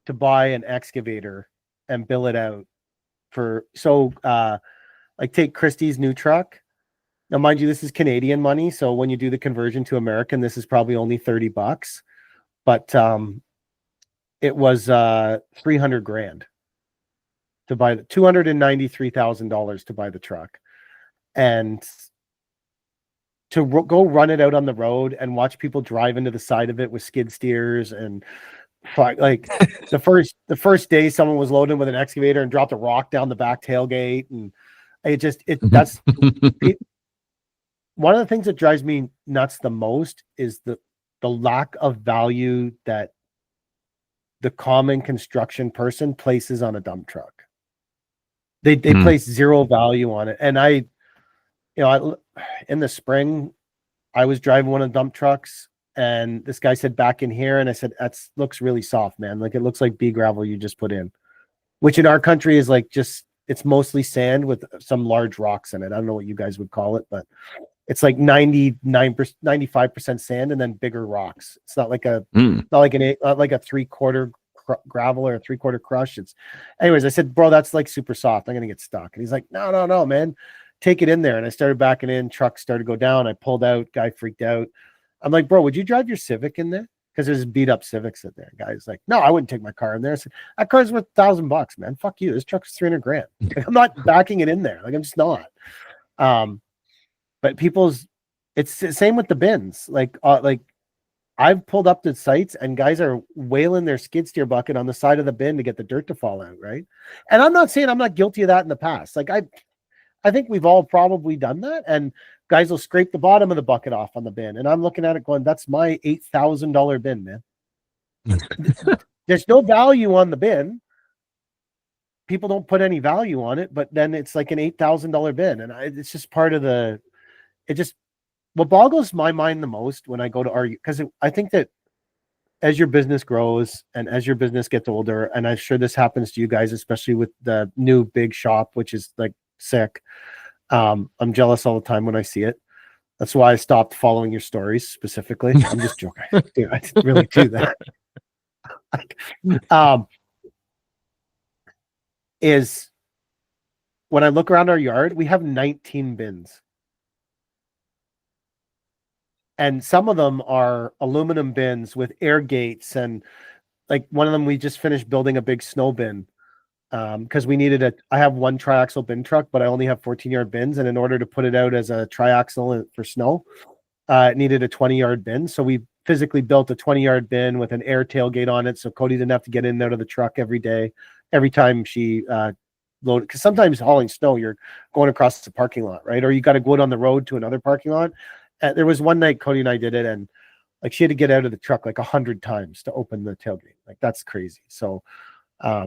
to buy an excavator and bill it out like take Christie's new truck. Now, mind you, this is Canadian money. So when you do the conversion to American, this is probably only $30, but it was $300,000 to buy the $293,000 to buy the truck, and to go run it out on the road and watch people drive into the side of it with skid steers and like the first day someone was loading with an excavator and dropped a rock down the back tailgate, and that's one of the things that drives me nuts the most is the lack of value that the common construction person places on a dump truck. They place zero value on it. And I in the spring, I was driving one of the dump trucks and this guy said, back in here. And I said, looks really soft, man. Like it looks like B gravel you just put in, which in our country is like it's mostly sand with some large rocks in it. I don't know what you guys would call it, but it's like 95% sand and then bigger rocks. It's not like not like a 3/4 gravel or a 3/4 crush. Anyways, I said, bro, that's like super soft. I'm going to get stuck. And he's like, no, man, take it in there. And I started backing in, trucks started to go down. I pulled out, guy freaked out. I'm like, bro, would you drive your Civic in there? Because there's beat up Civics in there. Guy's like, no, I wouldn't take my car in there. I said, that car's worth $1,000, man. Fuck you. This truck's $300,000. Like, I'm not backing it in there. Like, I'm just not. But it's the same with the bins. Like I've pulled up to sites and guys are wailing their skid steer bucket on the side of the bin to get the dirt to fall out, right? And I'm not saying I'm not guilty of that in the past. Like I think we've all probably done that, and guys will scrape the bottom of the bucket off on the bin. And I'm looking at it going, that's my $8,000 bin, man. There's no value on the bin. People don't put any value on it, but then it's like an $8,000 bin. And it's just part of what boggles my mind the most when I go to argue, because I think that as your business grows and as your business gets older, and I'm sure this happens to you guys, especially with the new big shop, which is like sick. I'm jealous all the time when I see it. That's why I stopped following your stories specifically. I'm just joking. Dude, I didn't really do that. Is when I look around our yard, we have 19 bins. And some of them are aluminum bins with air gates. And like one of them, we just finished building a big snow bin because I have one triaxle bin truck, but I only have 14-yard bins. And in order to put it out as a triaxle for snow, it needed a 20-yard bin. So we physically built a 20-yard bin with an air tailgate on it. So Cody didn't have to get in and out of the truck every day, every time she load, because sometimes hauling snow, you're going across the parking lot, right? Or you got to go out on the road to another parking lot. There was one night Cody and I did it, and like she had to get out of the truck like 100 times to open the tailgate. Like that's crazy. So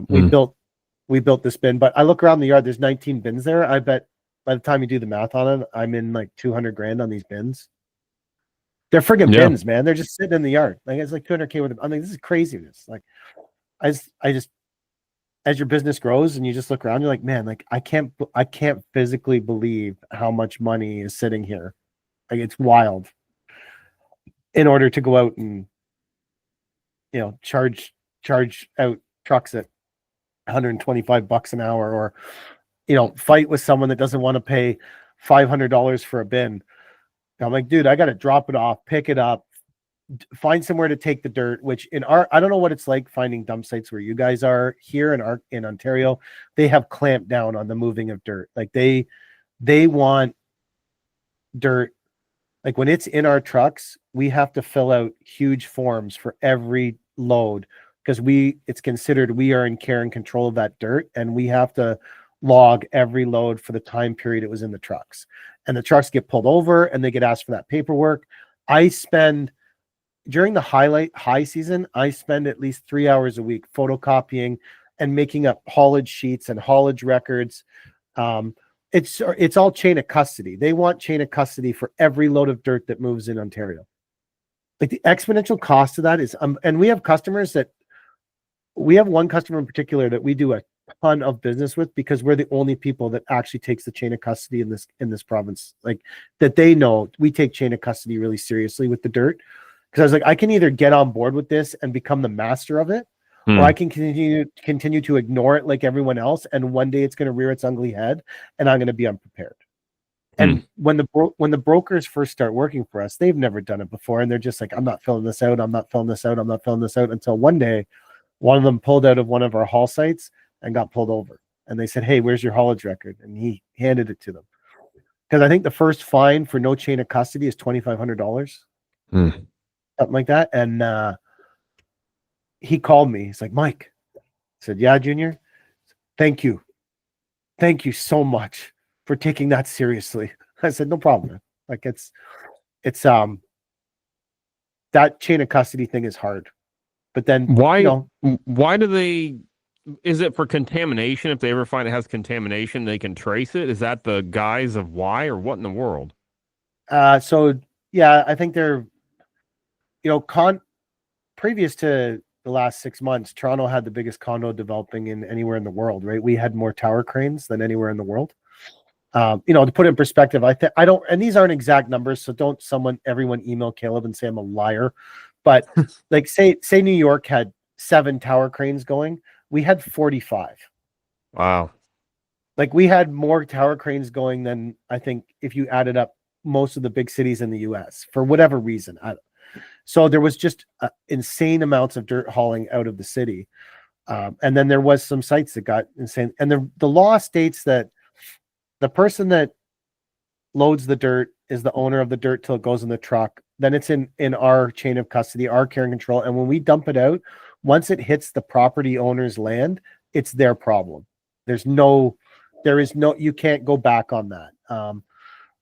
we built this bin, but I look around the yard, there's 19 bins there. I bet by the time you do the math on it, I'm in like 200 grand on these bins. They're friggin' bins, man. They're just sitting in the yard. Like it's like 200K with them. I mean, this is craziness. Like I just, as your business grows and you just look around, you're like, man, like I can't physically believe how much money is sitting here. Like it's wild. In order to go out and, you know, charge out trucks at $125 an hour, or, you know, fight with someone that doesn't want to pay $500 for a bin. I'm like, dude, I got to drop it off, pick it up, find somewhere to take the dirt, which I don't know what it's like finding dump sites where you guys are here in Ontario. They have clamped down on the moving of dirt. Like they want dirt. Like when it's in our trucks, we have to fill out huge forms for every load, because it's considered we are in care and control of that dirt, and we have to log every load for the time period it was in the trucks. And the trucks get pulled over and they get asked for that paperwork. During the high season, I spend at least 3 hours a week photocopying and making up haulage sheets and haulage records. It's all chain of custody. They want chain of custody for every load of dirt that moves in Ontario. Like the exponential cost of that is, and we have one customer in particular that we do a ton of business with, because we're the only people that actually takes the chain of custody in this province. Like that, they know we take chain of custody really seriously with the dirt. Because I was like, I can either get on board with this and become the master of it, or I can continue to ignore it like everyone else, and one day it's going to rear its ugly head, and I'm going to be unprepared. And when the brokers first start working for us, they've never done it before, and they're just like, I'm not filling this out, I'm not filling this out, I'm not filling this out, until one day, one of them pulled out of one of our haul sites and got pulled over, and they said, hey, where's your haulage record? And he handed it to them, because I think the first fine for no chain of custody is $2,500, something like that. And he called me. He's like, Mike. I said, yeah, Junior. Thank you so much for taking that seriously. I said, no problem, man. Like it's that chain of custody thing is hard. But then why do they, is it for contamination? If they ever find it has contamination, they can trace it. Is that the guise of why, or what in the world? So yeah, I think they're, previous to the last 6 months, Toronto had the biggest condo developing in anywhere in the world, right? We had more tower cranes than anywhere in the world. To put it in perspective, I don't, and these aren't exact numbers, so don't everyone email Caleb and say I'm a liar. But like say New York had 7 tower cranes going, we had 45. Wow. Like we had more tower cranes going than, I think, if you added up most of the big cities in the US, for whatever reason. So there was just insane amounts of dirt hauling out of the city. And then there was some sites that got insane. And the law states that the person that loads the dirt is the owner of the dirt till it goes in the truck. Then it's in our chain of custody, our care and control. And when we dump it out, once it hits the property owner's land, it's their problem. You can't go back on that.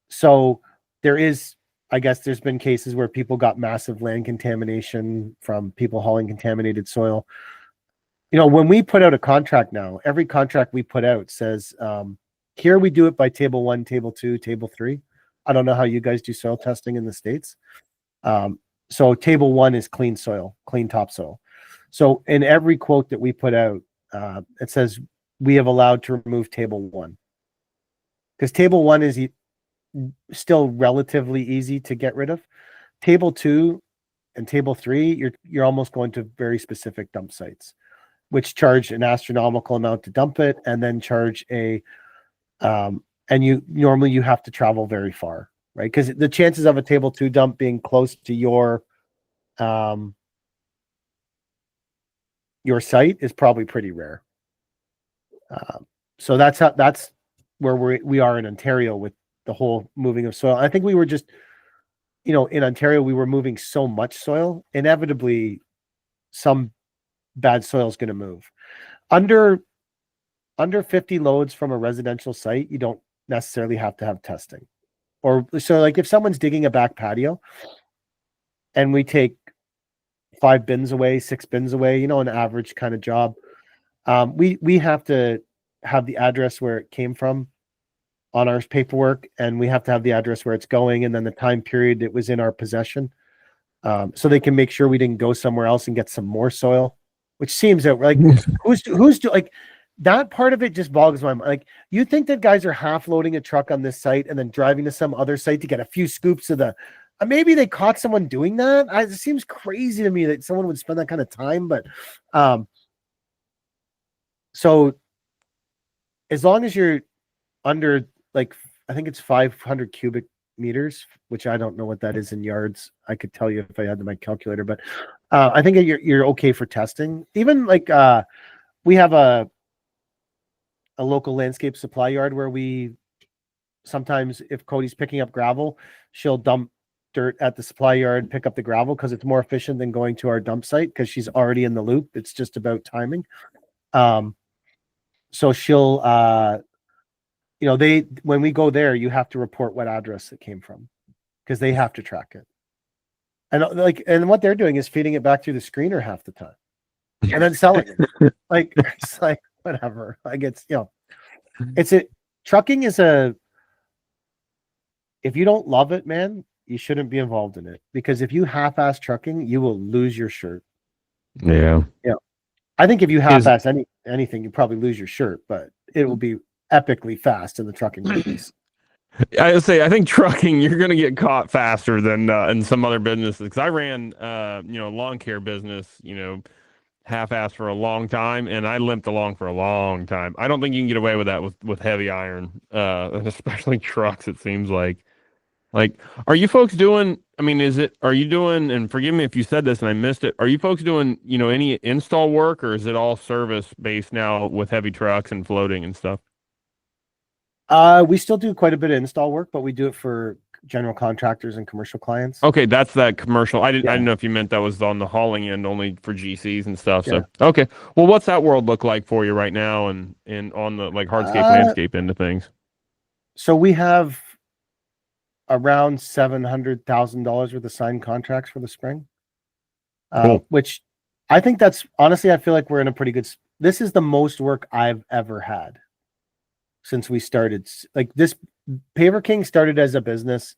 So there is, I guess there's been cases where people got massive land contamination from people hauling contaminated soil. When we put out a contract now, every contract we put out says, here we do it by table 1, table 2, table 3. I don't know how you guys do soil testing in the States. So table 1 is clean soil, clean topsoil. So in every quote that we put out, it says we have allowed to remove table 1. Because table 1 is still relatively easy to get rid of. Table 2 and table 3, you're almost going to very specific dump sites, which charge an astronomical amount to dump it, and then charge and you normally have to travel very far, right? Because the chances of a table 2 dump being close to your site is probably pretty rare. So that's where we are in Ontario with the whole moving of soil. I think we were just, in Ontario, we were moving so much soil, inevitably some bad soil is going to move. Under under 50 loads from a residential site, you don't necessarily have to have testing. Or so like if someone's digging a back patio and we take 5 bins away, 6 bins away, you know, an average kind of job, we have to have the address where it came from on our paperwork, and we have to have the address where it's going, and then the time period it was in our possession, so they can make sure we didn't go somewhere else and get some more soil, which seems that like who's like that part of it just boggles my mind. Like, you think that guys are half loading a truck on this site and then driving to some other site to get a few scoops of the maybe they caught someone doing that. It seems crazy to me that someone would spend that kind of time, but so as long as you're under, like, I think it's 500 cubic meters, which I don't know what that is in yards. I could tell you if I had my calculator, but I think you're okay for testing. Even like we have a local landscape supply yard where we sometimes, if Cody's picking up gravel, she'll dump dirt at the supply yard, pick up the gravel, because it's more efficient than going to our dump site because she's already in the loop. It's just about timing. So she'll you know, when we go there, you have to report what address it came from because they have to track it. And what they're doing is feeding it back through the screener half the time and then selling it. Like, it's like, whatever. Like, it's, you know, trucking is if you don't love it, man, you shouldn't be involved in it, because if you half-ass trucking, you will lose your shirt. Yeah. Yeah. I think if you half-ass anything, you probably lose your shirt, but it will be epically fast in the trucking business. I would say, I think trucking, you're going to get caught faster than in some other businesses. Because I ran, lawn care business, half-assed for a long time, and I limped along for a long time. I don't think you can get away with that with heavy iron, especially trucks. It seems like. Like, are you folks doing? I mean, are you doing? And forgive me if you said this and I missed it. Are you folks doing, any install work, or is it all service based now with heavy trucks and floating and stuff? We still do quite a bit of install work, but we do it for general contractors and commercial clients. Okay, that's that commercial. I didn't know if you meant that was on the hauling end only for GCs and stuff. So okay, well, what's that world look like for you right now, and on the like hardscape landscape end of things? So we have around $700,000 worth of signed contracts for the spring, cool. Which I think that's, honestly, I feel like we're in a pretty good. This is the most work I've ever had since we started. Like, this Paver King started as a business.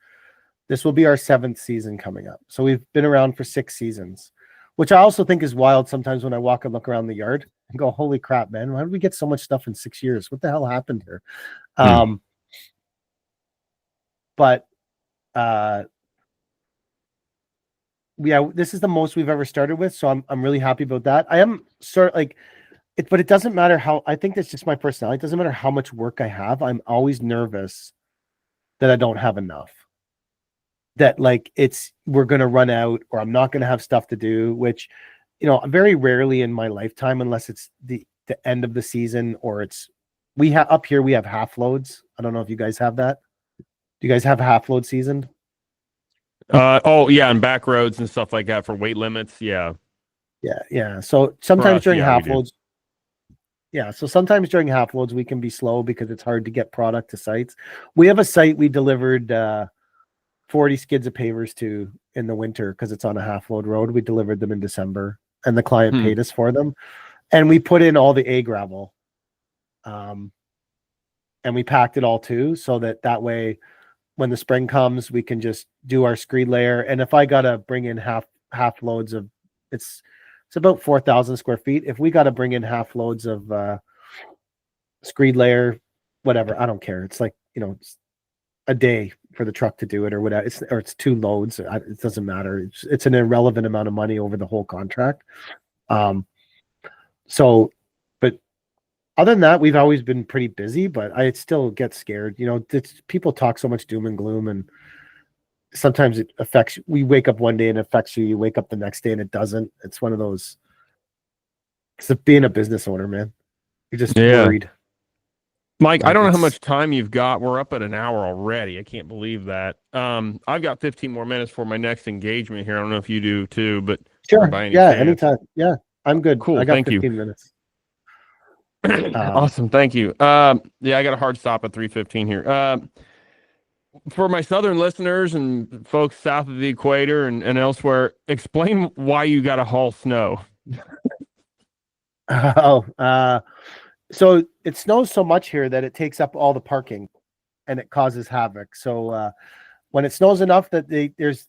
This will be our 7th season coming up. So we've been around for 6 seasons, which I also think is wild sometimes when I walk and look around the yard and go, holy crap, man, why did we get so much stuff in 6 years? What the hell happened here? But yeah, this is the most we've ever started with. So I'm really happy about that. I am sort of like it, but it doesn't matter how, I think that's just my personality. It doesn't matter how much work I have. I'm always nervous that I don't have enough. That, like, we're going to run out, or I'm not going to have stuff to do, which, very rarely in my lifetime, unless it's the end of the season, or we have up here, we have half loads. I don't know if you guys have that. Do you guys have a half load season? And back roads and stuff like that for weight limits. Yeah. So sometimes during half loads, sometimes during half loads we can be slow because it's hard to get product to sites. We have a site we delivered 40 skids of pavers to in the winter because it's on a half load road. We delivered them in December, and the client paid us for them, and we put in all the A gravel, and we packed it all too, so that way, when the spring comes, we can just do our screed layer. And if I gotta bring in half loads of, it's about 4,000 square feet. If we gotta bring in half loads of screed layer, whatever, I don't care. It's like, it's a day for the truck to do it, or whatever. It's 2 loads. It doesn't matter. It's an irrelevant amount of money over the whole contract. So, but other than that, we've always been pretty busy, but I still get scared. People talk so much doom and gloom, and sometimes it affects you. We wake up one day and it affects you. You wake up the next day and it doesn't. It's one of those. It's being a business owner, man. You're just worried. Mike, I don't know how much time you've got. We're up at an hour already. I can't believe that. I've got 15 more minutes for my next engagement here. I don't know if you do too, but sure. Yeah, anytime. Yeah, I'm good. Cool. I got Thank 15 you. minutes. Awesome. Thank you. Yeah, I got a hard stop at 3:15 here. For my southern listeners and folks south of the equator and elsewhere, explain why you got to haul snow. So it snows so much here that it takes up all the parking and it causes havoc. So when it snows enough that there's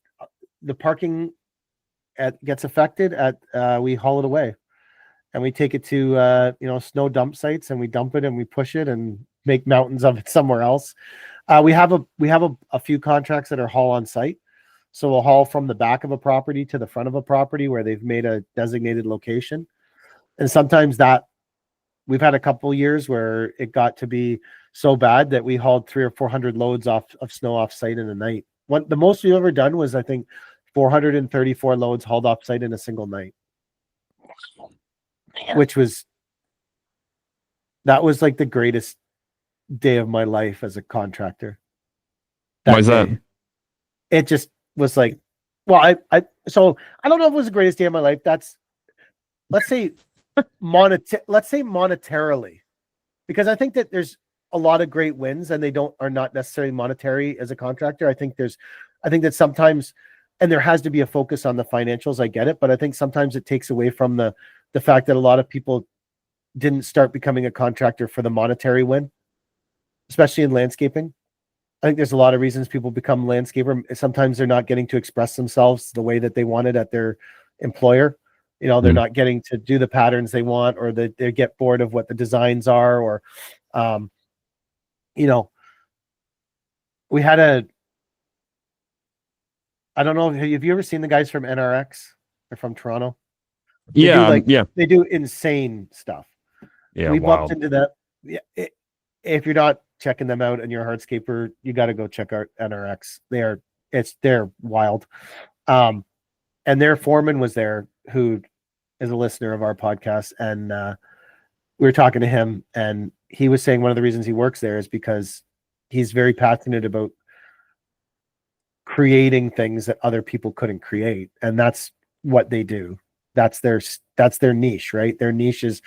the parking gets affected, we haul it away and we take it to snow dump sites and we dump it and we push it and make mountains of it somewhere else. We have a few contracts that are haul on site. So we'll haul from the back of a property to the front of a property where they've made a designated location. And sometimes we've had a couple years where it got to be so bad that we hauled 300 or 400 loads of snow off site in a night. The most we've ever done was, I think, 434 loads hauled off site in a single night, that was like the greatest day of my life as a contractor. Why is that? It just was like, well, so I don't know if it was the greatest day of my life. Let's say monetarily, because I think that there's a lot of great wins and are not necessarily monetary as a contractor. I think that sometimes, and there has to be a focus on the financials. I get it, but I think sometimes it takes away from the fact that a lot of people didn't start becoming a contractor for the monetary win, especially in landscaping. I think there's a lot of reasons people become landscaper. Sometimes they're not getting to express themselves the way that they wanted at their employer. They're not getting to do the patterns they want, or they get bored of what the designs are, or, we had I don't know, have you ever seen the guys from NRX? They're from Toronto. They do insane stuff. Yeah, we wild. bumped into that. Yeah, if you're not checking them out and you're a hardscaper, you got to go check out NRX. They're wild. And their foreman was there, who is a listener of our podcast, and we were talking to him, and he was saying one of the reasons he works there is because he's very passionate about creating things that other people couldn't create, and that's what they do. That's their niche, right? Their niche is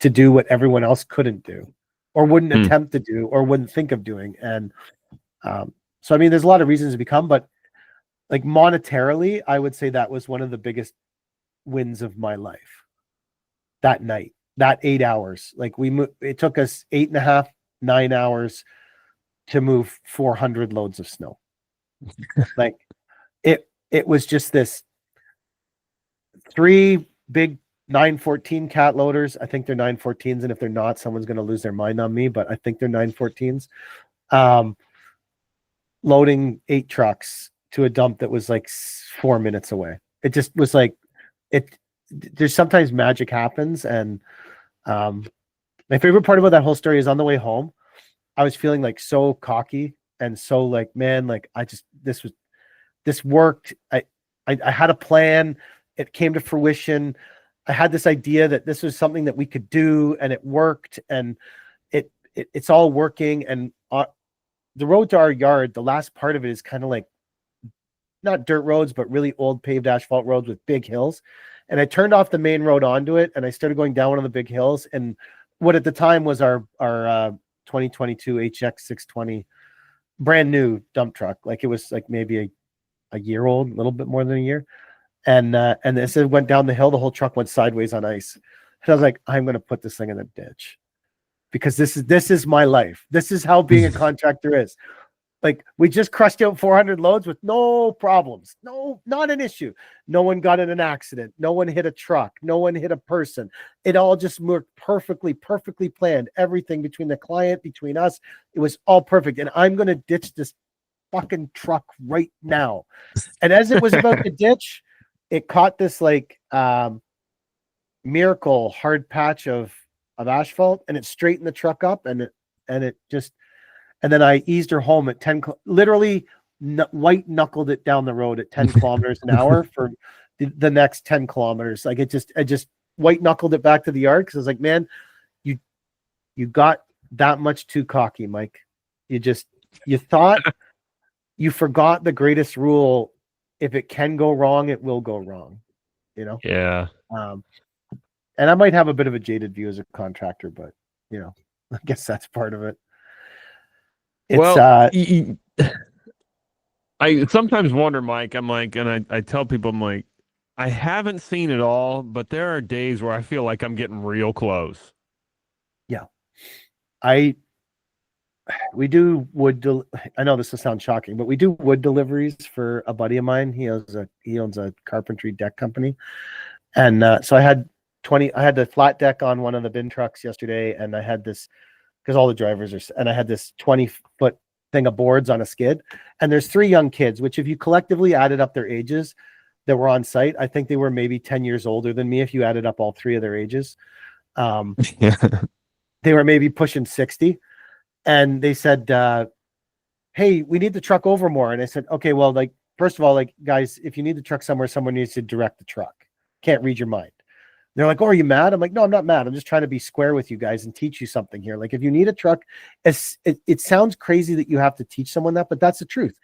to do what everyone else couldn't do, or wouldn't attempt to do, or wouldn't think of doing. And so, I mean, there's a lot of reasons to become, but like monetarily, I would say that was one of the biggest wins of my life. That night, that 8 hours, like it took us 8.5, 9 hours to move 400 loads of snow. Like it was just this 3 big 914 cat loaders. I think they're 914s, and if they're not, someone's going to lose their mind on me, but I think they're 914s. Loading 8 trucks to a dump that was like 4 minutes away. It just was like there's sometimes magic happens. And my favorite part about that whole story is on the way home, I was feeling like so cocky and so like, man, like this worked. I had a plan. It came to fruition. I had this idea that this was something that we could do, and it worked, and it's all working. And the road to our yard, the last part of it is kind of like not dirt roads, but really old paved asphalt roads with big hills. And I turned off the main road onto it, and I started going down one of the big hills. And what at the time was our 2022 HX 620 brand new dump truck. Like it was like maybe a year old, a little bit more than a year. And as it went down the hill, the whole truck went sideways on ice. And I was like, I'm going to put this thing in the ditch, because this is my life. This is how being a contractor is. Like, we just crushed out 400 loads with no problems. No, not an issue. No one got in an accident. No one hit a truck. No one hit a person. It all just worked perfectly planned. Everything between the client, between us, it was all perfect. And I'm going to ditch this fucking truck right now. And as it was about to ditch, it caught this like miracle hard patch of asphalt, and it straightened the truck up, and it just, and then I eased her home at 10, literally white knuckled it down the road at 10 kilometers an hour for the next 10 kilometers. Like I just white knuckled it back to the yard, because I was like, man, you got that much too cocky, Mike. You thought you forgot the greatest rule. If it can go wrong, it will go wrong, Yeah. And I might have a bit of a jaded view as a contractor, but I guess that's part of it. It's Well, I sometimes wonder, Mike. I'm like, and I tell people, I'm like, I haven't seen it all, but there are days where I feel like I'm getting real close. yeah. I we do I know this will sound shocking, but we do wood deliveries for a buddy of mine. He owns a carpentry deck company, and so I had the flat deck on one of the bin trucks yesterday, and I had this because all the drivers are, and I had this 20-foot thing of boards on a skid, and there's 3 young kids, which if you collectively added up their ages that were on site, I think they were maybe 10 years older than me if you added up all 3 of their ages. Yeah. They were maybe pushing 60. And they said, hey, we need the truck over more. And I said, okay, well, like, first of all, like, guys, if you need the truck somewhere, someone needs to direct the truck. Can't read your mind. They're like, oh, are you mad? I'm like, no, I'm not mad. I'm just trying to be square with you guys and teach you something here. Like, if you need a truck, it sounds crazy that you have to teach someone that, but that's the truth.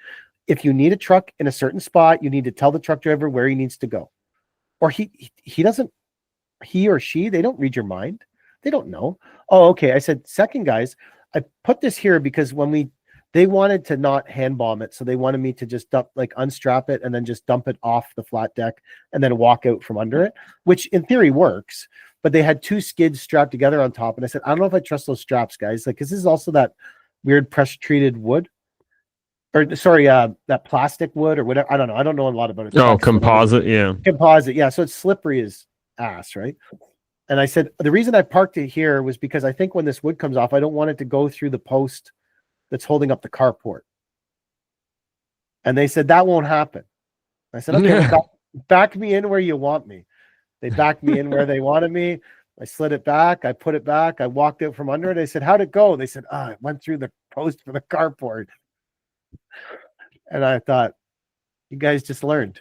If you need a truck in a certain spot, you need to tell the truck driver where he needs to go. Or he or she, they don't read your mind. They don't know. Oh, okay. I said, second, guys, I put this here because they wanted to not hand bomb it. So they wanted me to just unstrap it and then just dump it off the flat deck and then walk out from under it, which in theory works, but they had 2 skids strapped together on top. And I said, I don't know if I trust those straps, guys. Like, 'cause this is also that weird pressure treated wood or sorry, that plastic wood or whatever. I don't know. I don't know a lot about it. Oh, composite. Yeah. Composite. Yeah. So it's slippery as ass, right? And I said, the reason I parked it here was because I think when this wood comes off, I don't want it to go through the post that's holding up the carport. And they said, that won't happen. I said, okay, well, back me in where you want me. They backed me in where they wanted me. I slid it back. I put it back. I walked out from under it. I said, how'd it go? They said, it went through the post for the carport. And I thought, you guys just learned.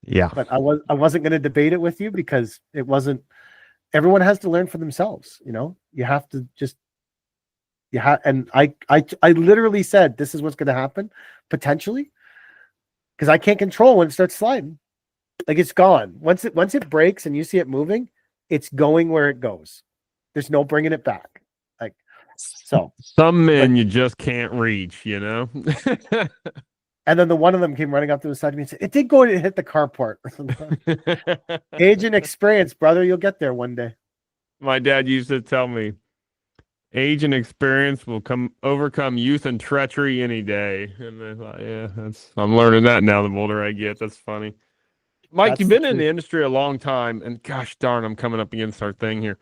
Yeah. But I wasn't going to debate it with you because it wasn't. Everyone has to learn for themselves. You have to just, and I literally said, this is what's going to happen potentially. Cause I can't control when it starts sliding. Like it's gone. Once it breaks and you see it moving, it's going where it goes. There's no bringing it back. Like, so some men you just can't reach, And then the one of them came running up to the side of me and said, it did go and hit the carport. Age and experience, brother. You'll get there one day. My dad used to tell me, age and experience will overcome youth and treachery any day. And I thought, yeah, I'm learning that now the older I get. That's funny. Mike, you've been in the industry a long time, and gosh darn, I'm coming up against our thing here.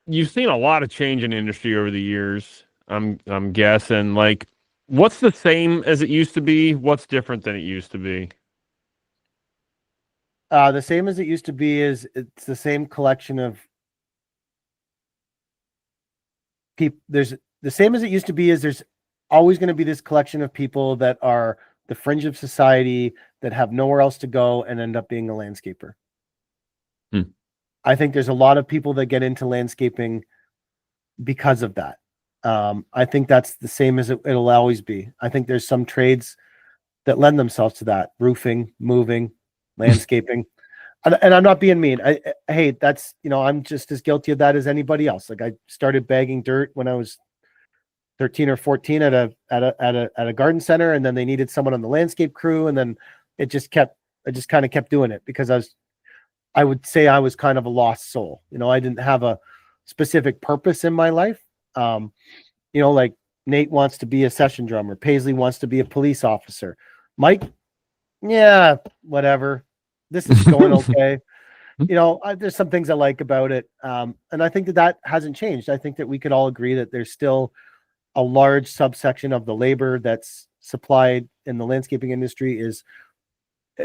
You've seen a lot of change in the industry over the years. I'm guessing. Like, what's the same as it used to be? What's different than it used to be? The same as it used to be is it's the same collection of people. There's the same as it used to be is there's always going to be this collection of people that are the fringe of society that have nowhere else to go and end up being a landscaper. I think there's a lot of people that get into landscaping because of that. I think that's the same as it'll always be. I think there's some trades that lend themselves to that: roofing, moving, landscaping. And I'm not being mean. Hey, that's, I'm just as guilty of that as anybody else. Like I started bagging dirt when I was 13 or 14 at a garden center, and then they needed someone on the landscape crew, and then I just kind of kept doing it because I would say I was kind of a lost soul. I didn't have a specific purpose in my life. Like Nate wants to be a session drummer. Paisley wants to be a police officer. Mike, yeah, whatever. This is going okay. There's some things I like about it. And I think that hasn't changed. I think that we could all agree that there's still a large subsection of the labor that's supplied in the landscaping industry is,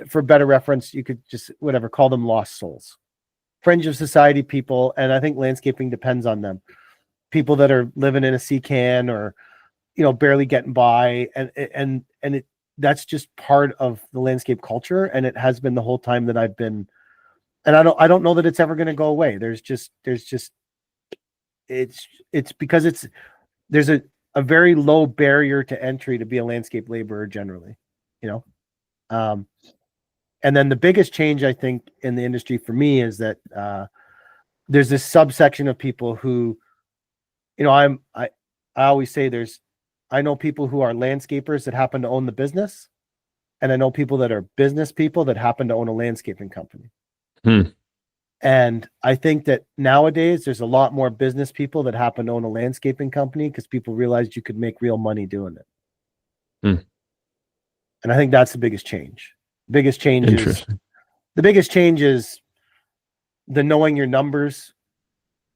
for better reference, you could just call them lost souls, fringe of society people. And I think landscaping depends on them. People that are living in a sea can or, barely getting by. And that's just part of the landscape culture. And it has been the whole time that I've been, and I don't know that it's ever going to go away. There's because there's a very low barrier to entry to be a landscape laborer generally, and then the biggest change I think in the industry for me is that there's this subsection of people who I always say I know people who are landscapers that happen to own the business, and I know people that are business people that happen to own a landscaping company. Hmm. And I think that nowadays there's a lot more business people that happen to own a landscaping company because people realized you could make real money doing it. Hmm. And I think that's the biggest change. Biggest change is Interesting. the biggest change is the knowing your numbers,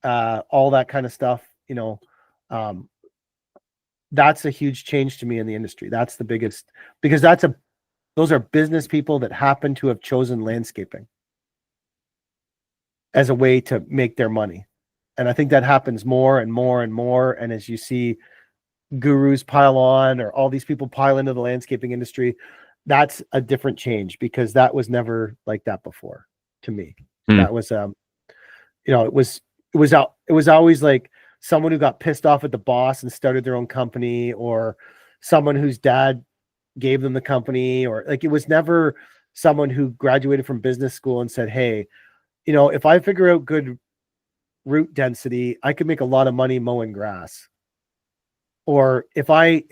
all that kind of stuff. Um, that's a huge change to me in the industry. That's the biggest, because those are business people that happen to have chosen landscaping as a way to make their money. And I think that happens more and more and more. And as you see gurus pile on, or all these people pile into the landscaping industry, that's a different change, because that was never like that before to me. Hmm. That was, it was always like someone who got pissed off at the boss and started their own company, or someone whose dad gave them the company, or like, it was never someone who graduated from business school and said, hey, if I figure out good root density, I could make a lot of money mowing grass. Or if I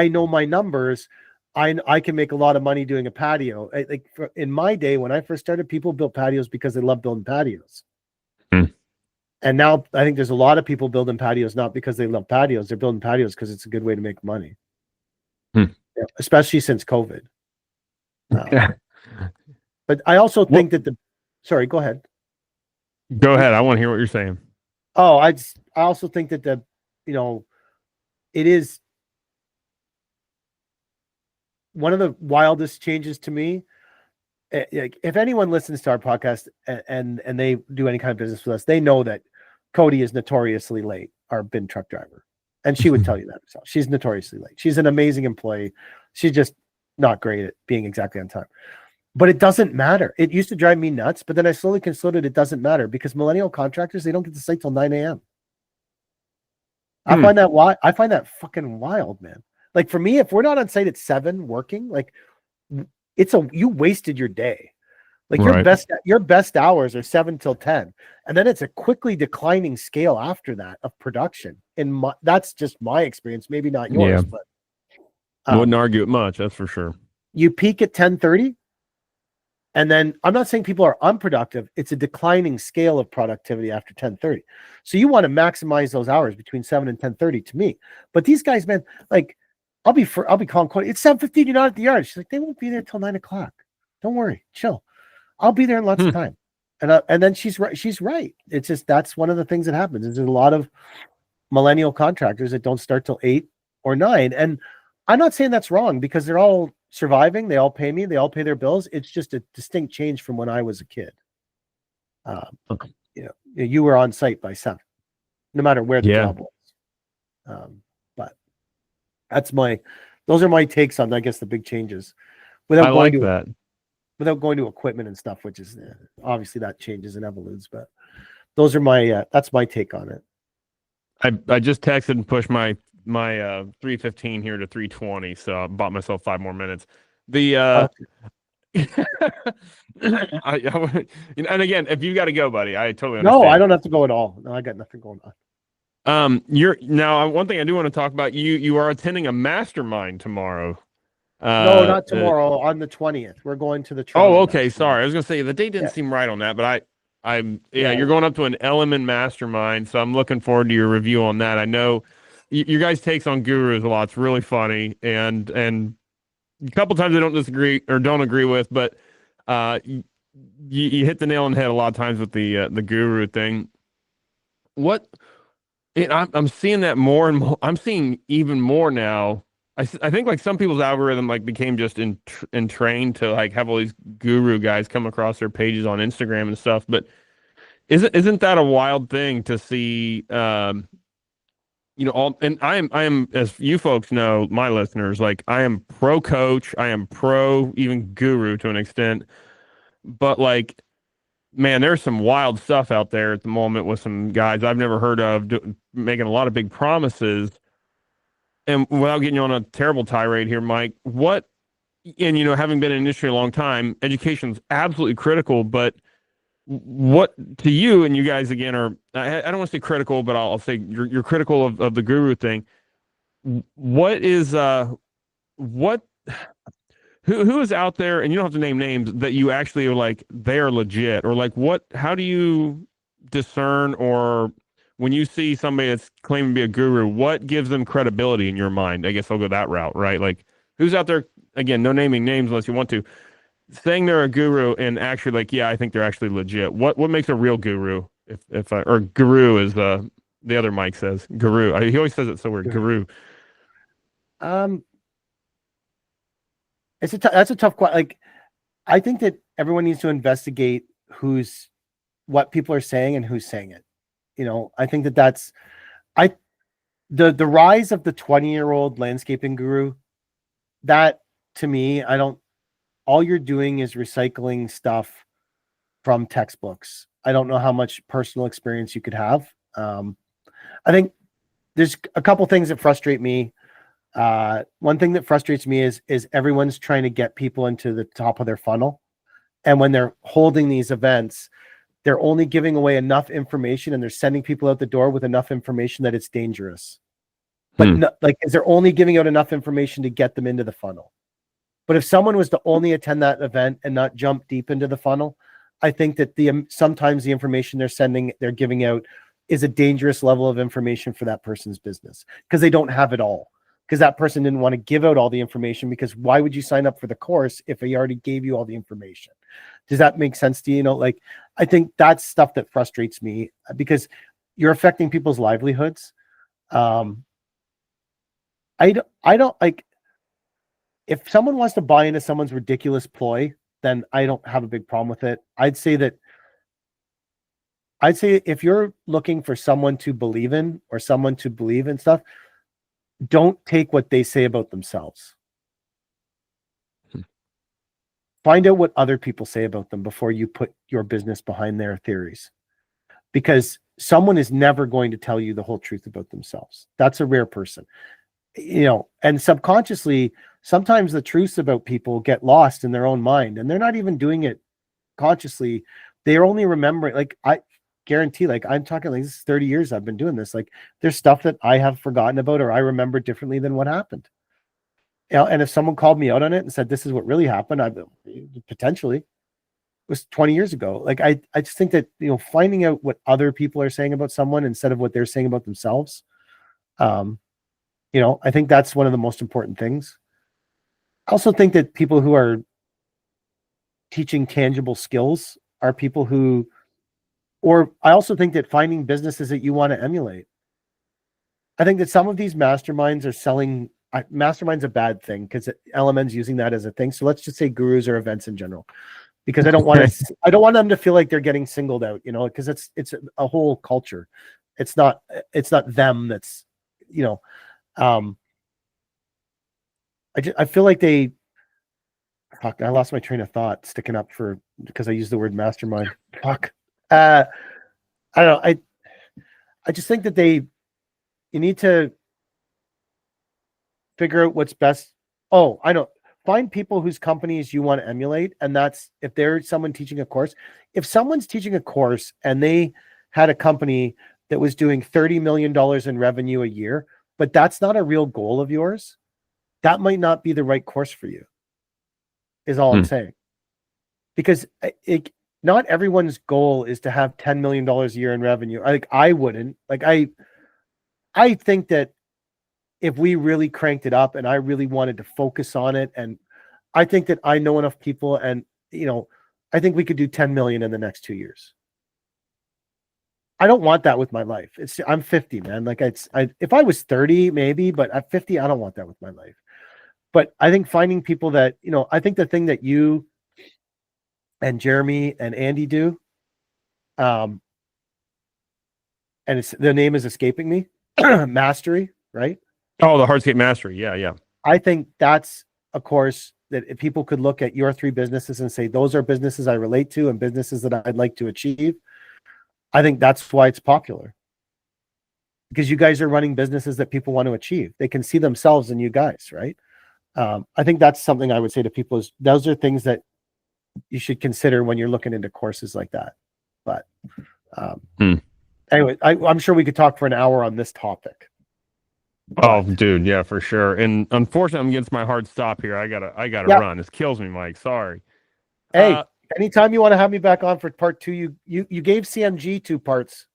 know my numbers, I can make a lot of money doing a patio. In my day, when I first started, people built patios because they love building patios. Hmm. And now I think there's a lot of people building patios not because they love patios. They're building patios because it's a good way to make money. Hmm. Especially since COVID. Yeah. But I also think that sorry, go ahead. Go ahead. I want to hear what you're saying. Oh, I also think that it is one of the wildest changes to me. Like, if anyone listens to our podcast and they do any kind of business with us, they know that Cody is notoriously late, our bin truck driver. And she would tell you that herself. She's notoriously late. She's an amazing employee. She's just not great at being exactly on time. But it doesn't matter. It used to drive me nuts, but then I slowly concluded it doesn't matter, because millennial contractors, they don't get to site till 9 a.m. I find that fucking wild, man. Like, for me, if we're not on site at 7 working, like, you wasted your day. Like, your best hours are 7 till 10, and then it's a quickly declining scale after that of production. That's just my experience, maybe not yours, but wouldn't argue it much. That's for sure. You peak at 10:30, and then I'm not saying people are unproductive. It's a declining scale of productivity after 10:30. So you want to maximize those hours between 7 and 10:30 to me. But these guys, man, like, I'll be calling Cody. It's 7:15. You're not at the yard. She's like, they won't be there till 9 o'clock. Don't worry, chill. I'll be there in lots of time. And then she's right. She's right. It's just, that's one of the things that happens. There's a lot of millennial contractors that don't start till 8 or 9. And I'm not saying that's wrong, because they're all surviving. They all pay me. They all pay their bills. It's just a distinct change from when I was a kid. Okay. You were on site by 7, no matter where the job was. But those are my takes on, I guess, the big changes. I like that. Without going to equipment and stuff, which is obviously that changes and evolves. But those are that's my take on it. I just texted and pushed my 3:15 here to 3:20, so I bought myself 5 more minutes. And again, if you got to go, buddy, I totally understand. No, I don't have to go at all. No, I got nothing going on. One thing I do want to talk about, you are attending a mastermind tomorrow. No, not tomorrow. On the 20th, we're going to the Toronto. Oh, okay. Sorry, I was gonna say the date didn't seem right on that, but you're going up to an Element mastermind, so I'm looking forward to your review on that. I know your guys' takes on gurus a lot. It's really funny, and a couple times I don't disagree or don't agree with, but you hit the nail on the head a lot of times with the guru thing. I'm seeing that more and more. I'm seeing even more now. I think like some people's algorithm like became just entrained to like have all these guru guys come across their pages on Instagram and stuff. But isn't that a wild thing to see? And I am, as you folks know, my listeners, like, I am pro coach, I am pro even guru to an extent, but like, man, there's some wild stuff out there at the moment with some guys I've never heard of making a lot of big promises. And without getting you on a terrible tirade here, Mike, having been in the industry a long time, education is absolutely critical, but what to you, and you guys again are, I don't want to say critical, but I'll say you're critical of the guru thing. What is what who is out there, and you don't have to name names, that you actually are like they are legit, or like what, how do you discern, or when you see somebody that's claiming to be a guru, what gives them credibility in your mind? I guess I'll go that route, right? Like who's out there, again, no naming names unless you want to, saying they're a guru and actually like, yeah, I think they're actually legit. What makes a real guru? If I, or guru is the other Mike says guru. He always says it so weird. Guru. Um, that's a tough question. Like, I think that everyone needs to investigate what people are saying and who's saying it. I think that's the rise of the 20-year-old landscaping guru. That, to me, all you're doing is recycling stuff from textbooks. I don't know how much personal experience you could have. I think there's a couple things that frustrate me. One thing that frustrates me is everyone's trying to get people into the top of their funnel. And when they're holding these events, they're only giving away enough information, and they're sending people out the door with enough information that it's dangerous. But they're only giving out enough information to get them into the funnel. But if someone was to only attend that event and not jump deep into the funnel, I think that sometimes the information they're giving out is a dangerous level of information for that person's business, because they don't have it all. Because that person didn't want to give out all the information, because why would you sign up for the course if he already gave you all the information? Does that make sense to you? Like, I think that's stuff that frustrates me, because you're affecting people's livelihoods. I don't like, if someone wants to buy into someone's ridiculous ploy, then I don't have a big problem with it. I'd say if you're looking for someone to believe in, or someone to believe in stuff, don't take what they say about themselves. Find out what other people say about them before you put your business behind their theories, because someone is never going to tell you the whole truth about themselves. That's a rare person, and subconsciously, sometimes the truths about people get lost in their own mind, and they're not even doing it consciously. They're only remembering, like, I guarantee, like, I'm talking like, this is 30 years I've been doing this. Like, there's stuff that I have forgotten about, or I remember differently than what happened. And if someone called me out on it and said, this is what really happened, potentially, it was 20 years ago. Like, I just think that, finding out what other people are saying about someone instead of what they're saying about themselves, I think that's one of the most important things. I also think that people who are teaching tangible skills are people who, or I also think that finding businesses that you want to emulate. I think that some of these masterminds are selling. Mastermind's a bad thing, because LMN's using that as a thing. So let's just say gurus or events in general, because I don't want them to feel like they're getting singled out, because it's a whole culture. It's not them. That's, I feel like fuck, I lost my train of thought sticking up because I used the word mastermind. Fuck. I don't know. I just think that you need to figure out what's best. Oh, I know. Find people whose companies you want to emulate. And that's, if there's someone teaching a course, if someone's teaching a course and they had a company that was doing $30 million in revenue a year, but that's not a real goal of yours, that might not be the right course for you, is all I'm saying. Because not everyone's goal is to have $10 million a year in revenue. I wouldn't. Like, I think that if we really cranked it up and I really wanted to focus on it, and I think that I know enough people, and I think we could do 10 million in the next 2 years. I don't want that with my life. I'm 50, man. Like, if I was 30, maybe, but at 50, I don't want that with my life. But I think finding people that, I think the thing that you and Jeremy and Andy do, and the name is escaping me, Mastery, right? Oh, the Hardscape Mastery. Yeah. I think that's a course that if people could look at your three businesses and say, those are businesses I relate to and businesses that I'd like to achieve. I think that's why it's popular, because you guys are running businesses that people want to achieve. They can see themselves in you guys, right? I think that's something I would say to people, is those are things that you should consider when you're looking into courses like that. But Hmm. anyway, I'm sure we could talk for an hour on this topic. Oh, dude, yeah, for sure. And unfortunately, I'm against my hard stop here. I gotta run. This kills me, Mike. Sorry. Hey, anytime you want to have me back on for part 2, you gave CMG 2 parts.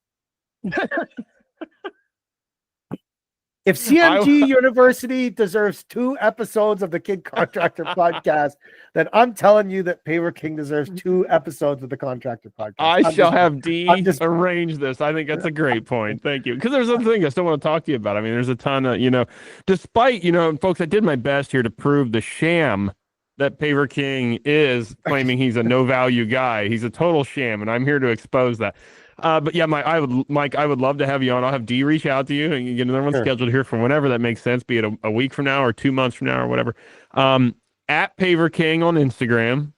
If CMG University deserves 2 episodes of the Kid Contractor podcast, then I'm telling you that Paver King deserves 2 episodes of the Contractor podcast. I shall have D arrange this. I think that's a great point. Thank you. Because there's other thing I still want to talk to you about. I mean, there's a ton of, despite, folks, I did my best here to prove the sham that Paver King is claiming he's a no value guy. He's a total sham, and I'm here to expose that. But yeah, Mike, I would love to have you on. I'll have D reach out to you and get another one scheduled here for whenever that makes sense, be it a week from now or 2 months from now or whatever. At Paver King on Instagram,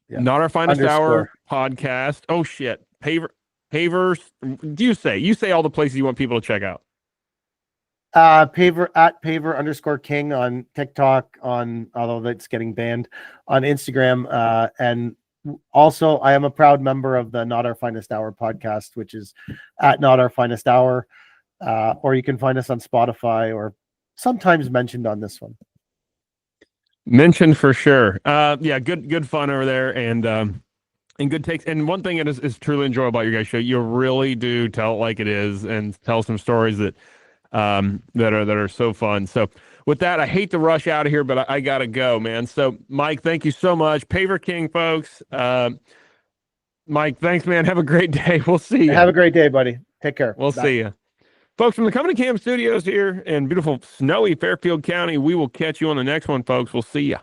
Not Our Finest Hour podcast. Oh shit, Paver. You say all the places you want people to check out. Paver at Paver_King on TikTok, although that's getting banned, on Instagram, and also, I am a proud member of the Not Our Finest Hour podcast, which is at Not Our Finest Hour, or you can find us on Spotify or sometimes mentioned on this one. Mentioned for sure. Yeah, good fun over there, and good takes. And one thing that is truly enjoyable about your guys' show, you really do tell it like it is and tell some stories that are so fun. So with that, I hate to rush out of here, but I gotta go, man. So Mike, thank you so much. Paver King, folks. Mike, thanks, man. Have a great day. We'll see you. Have a great day, buddy. Take care. We'll see you. Folks, from the Company Cam Studios here in beautiful snowy Fairfield County, we will catch you on the next one, folks. We'll see you.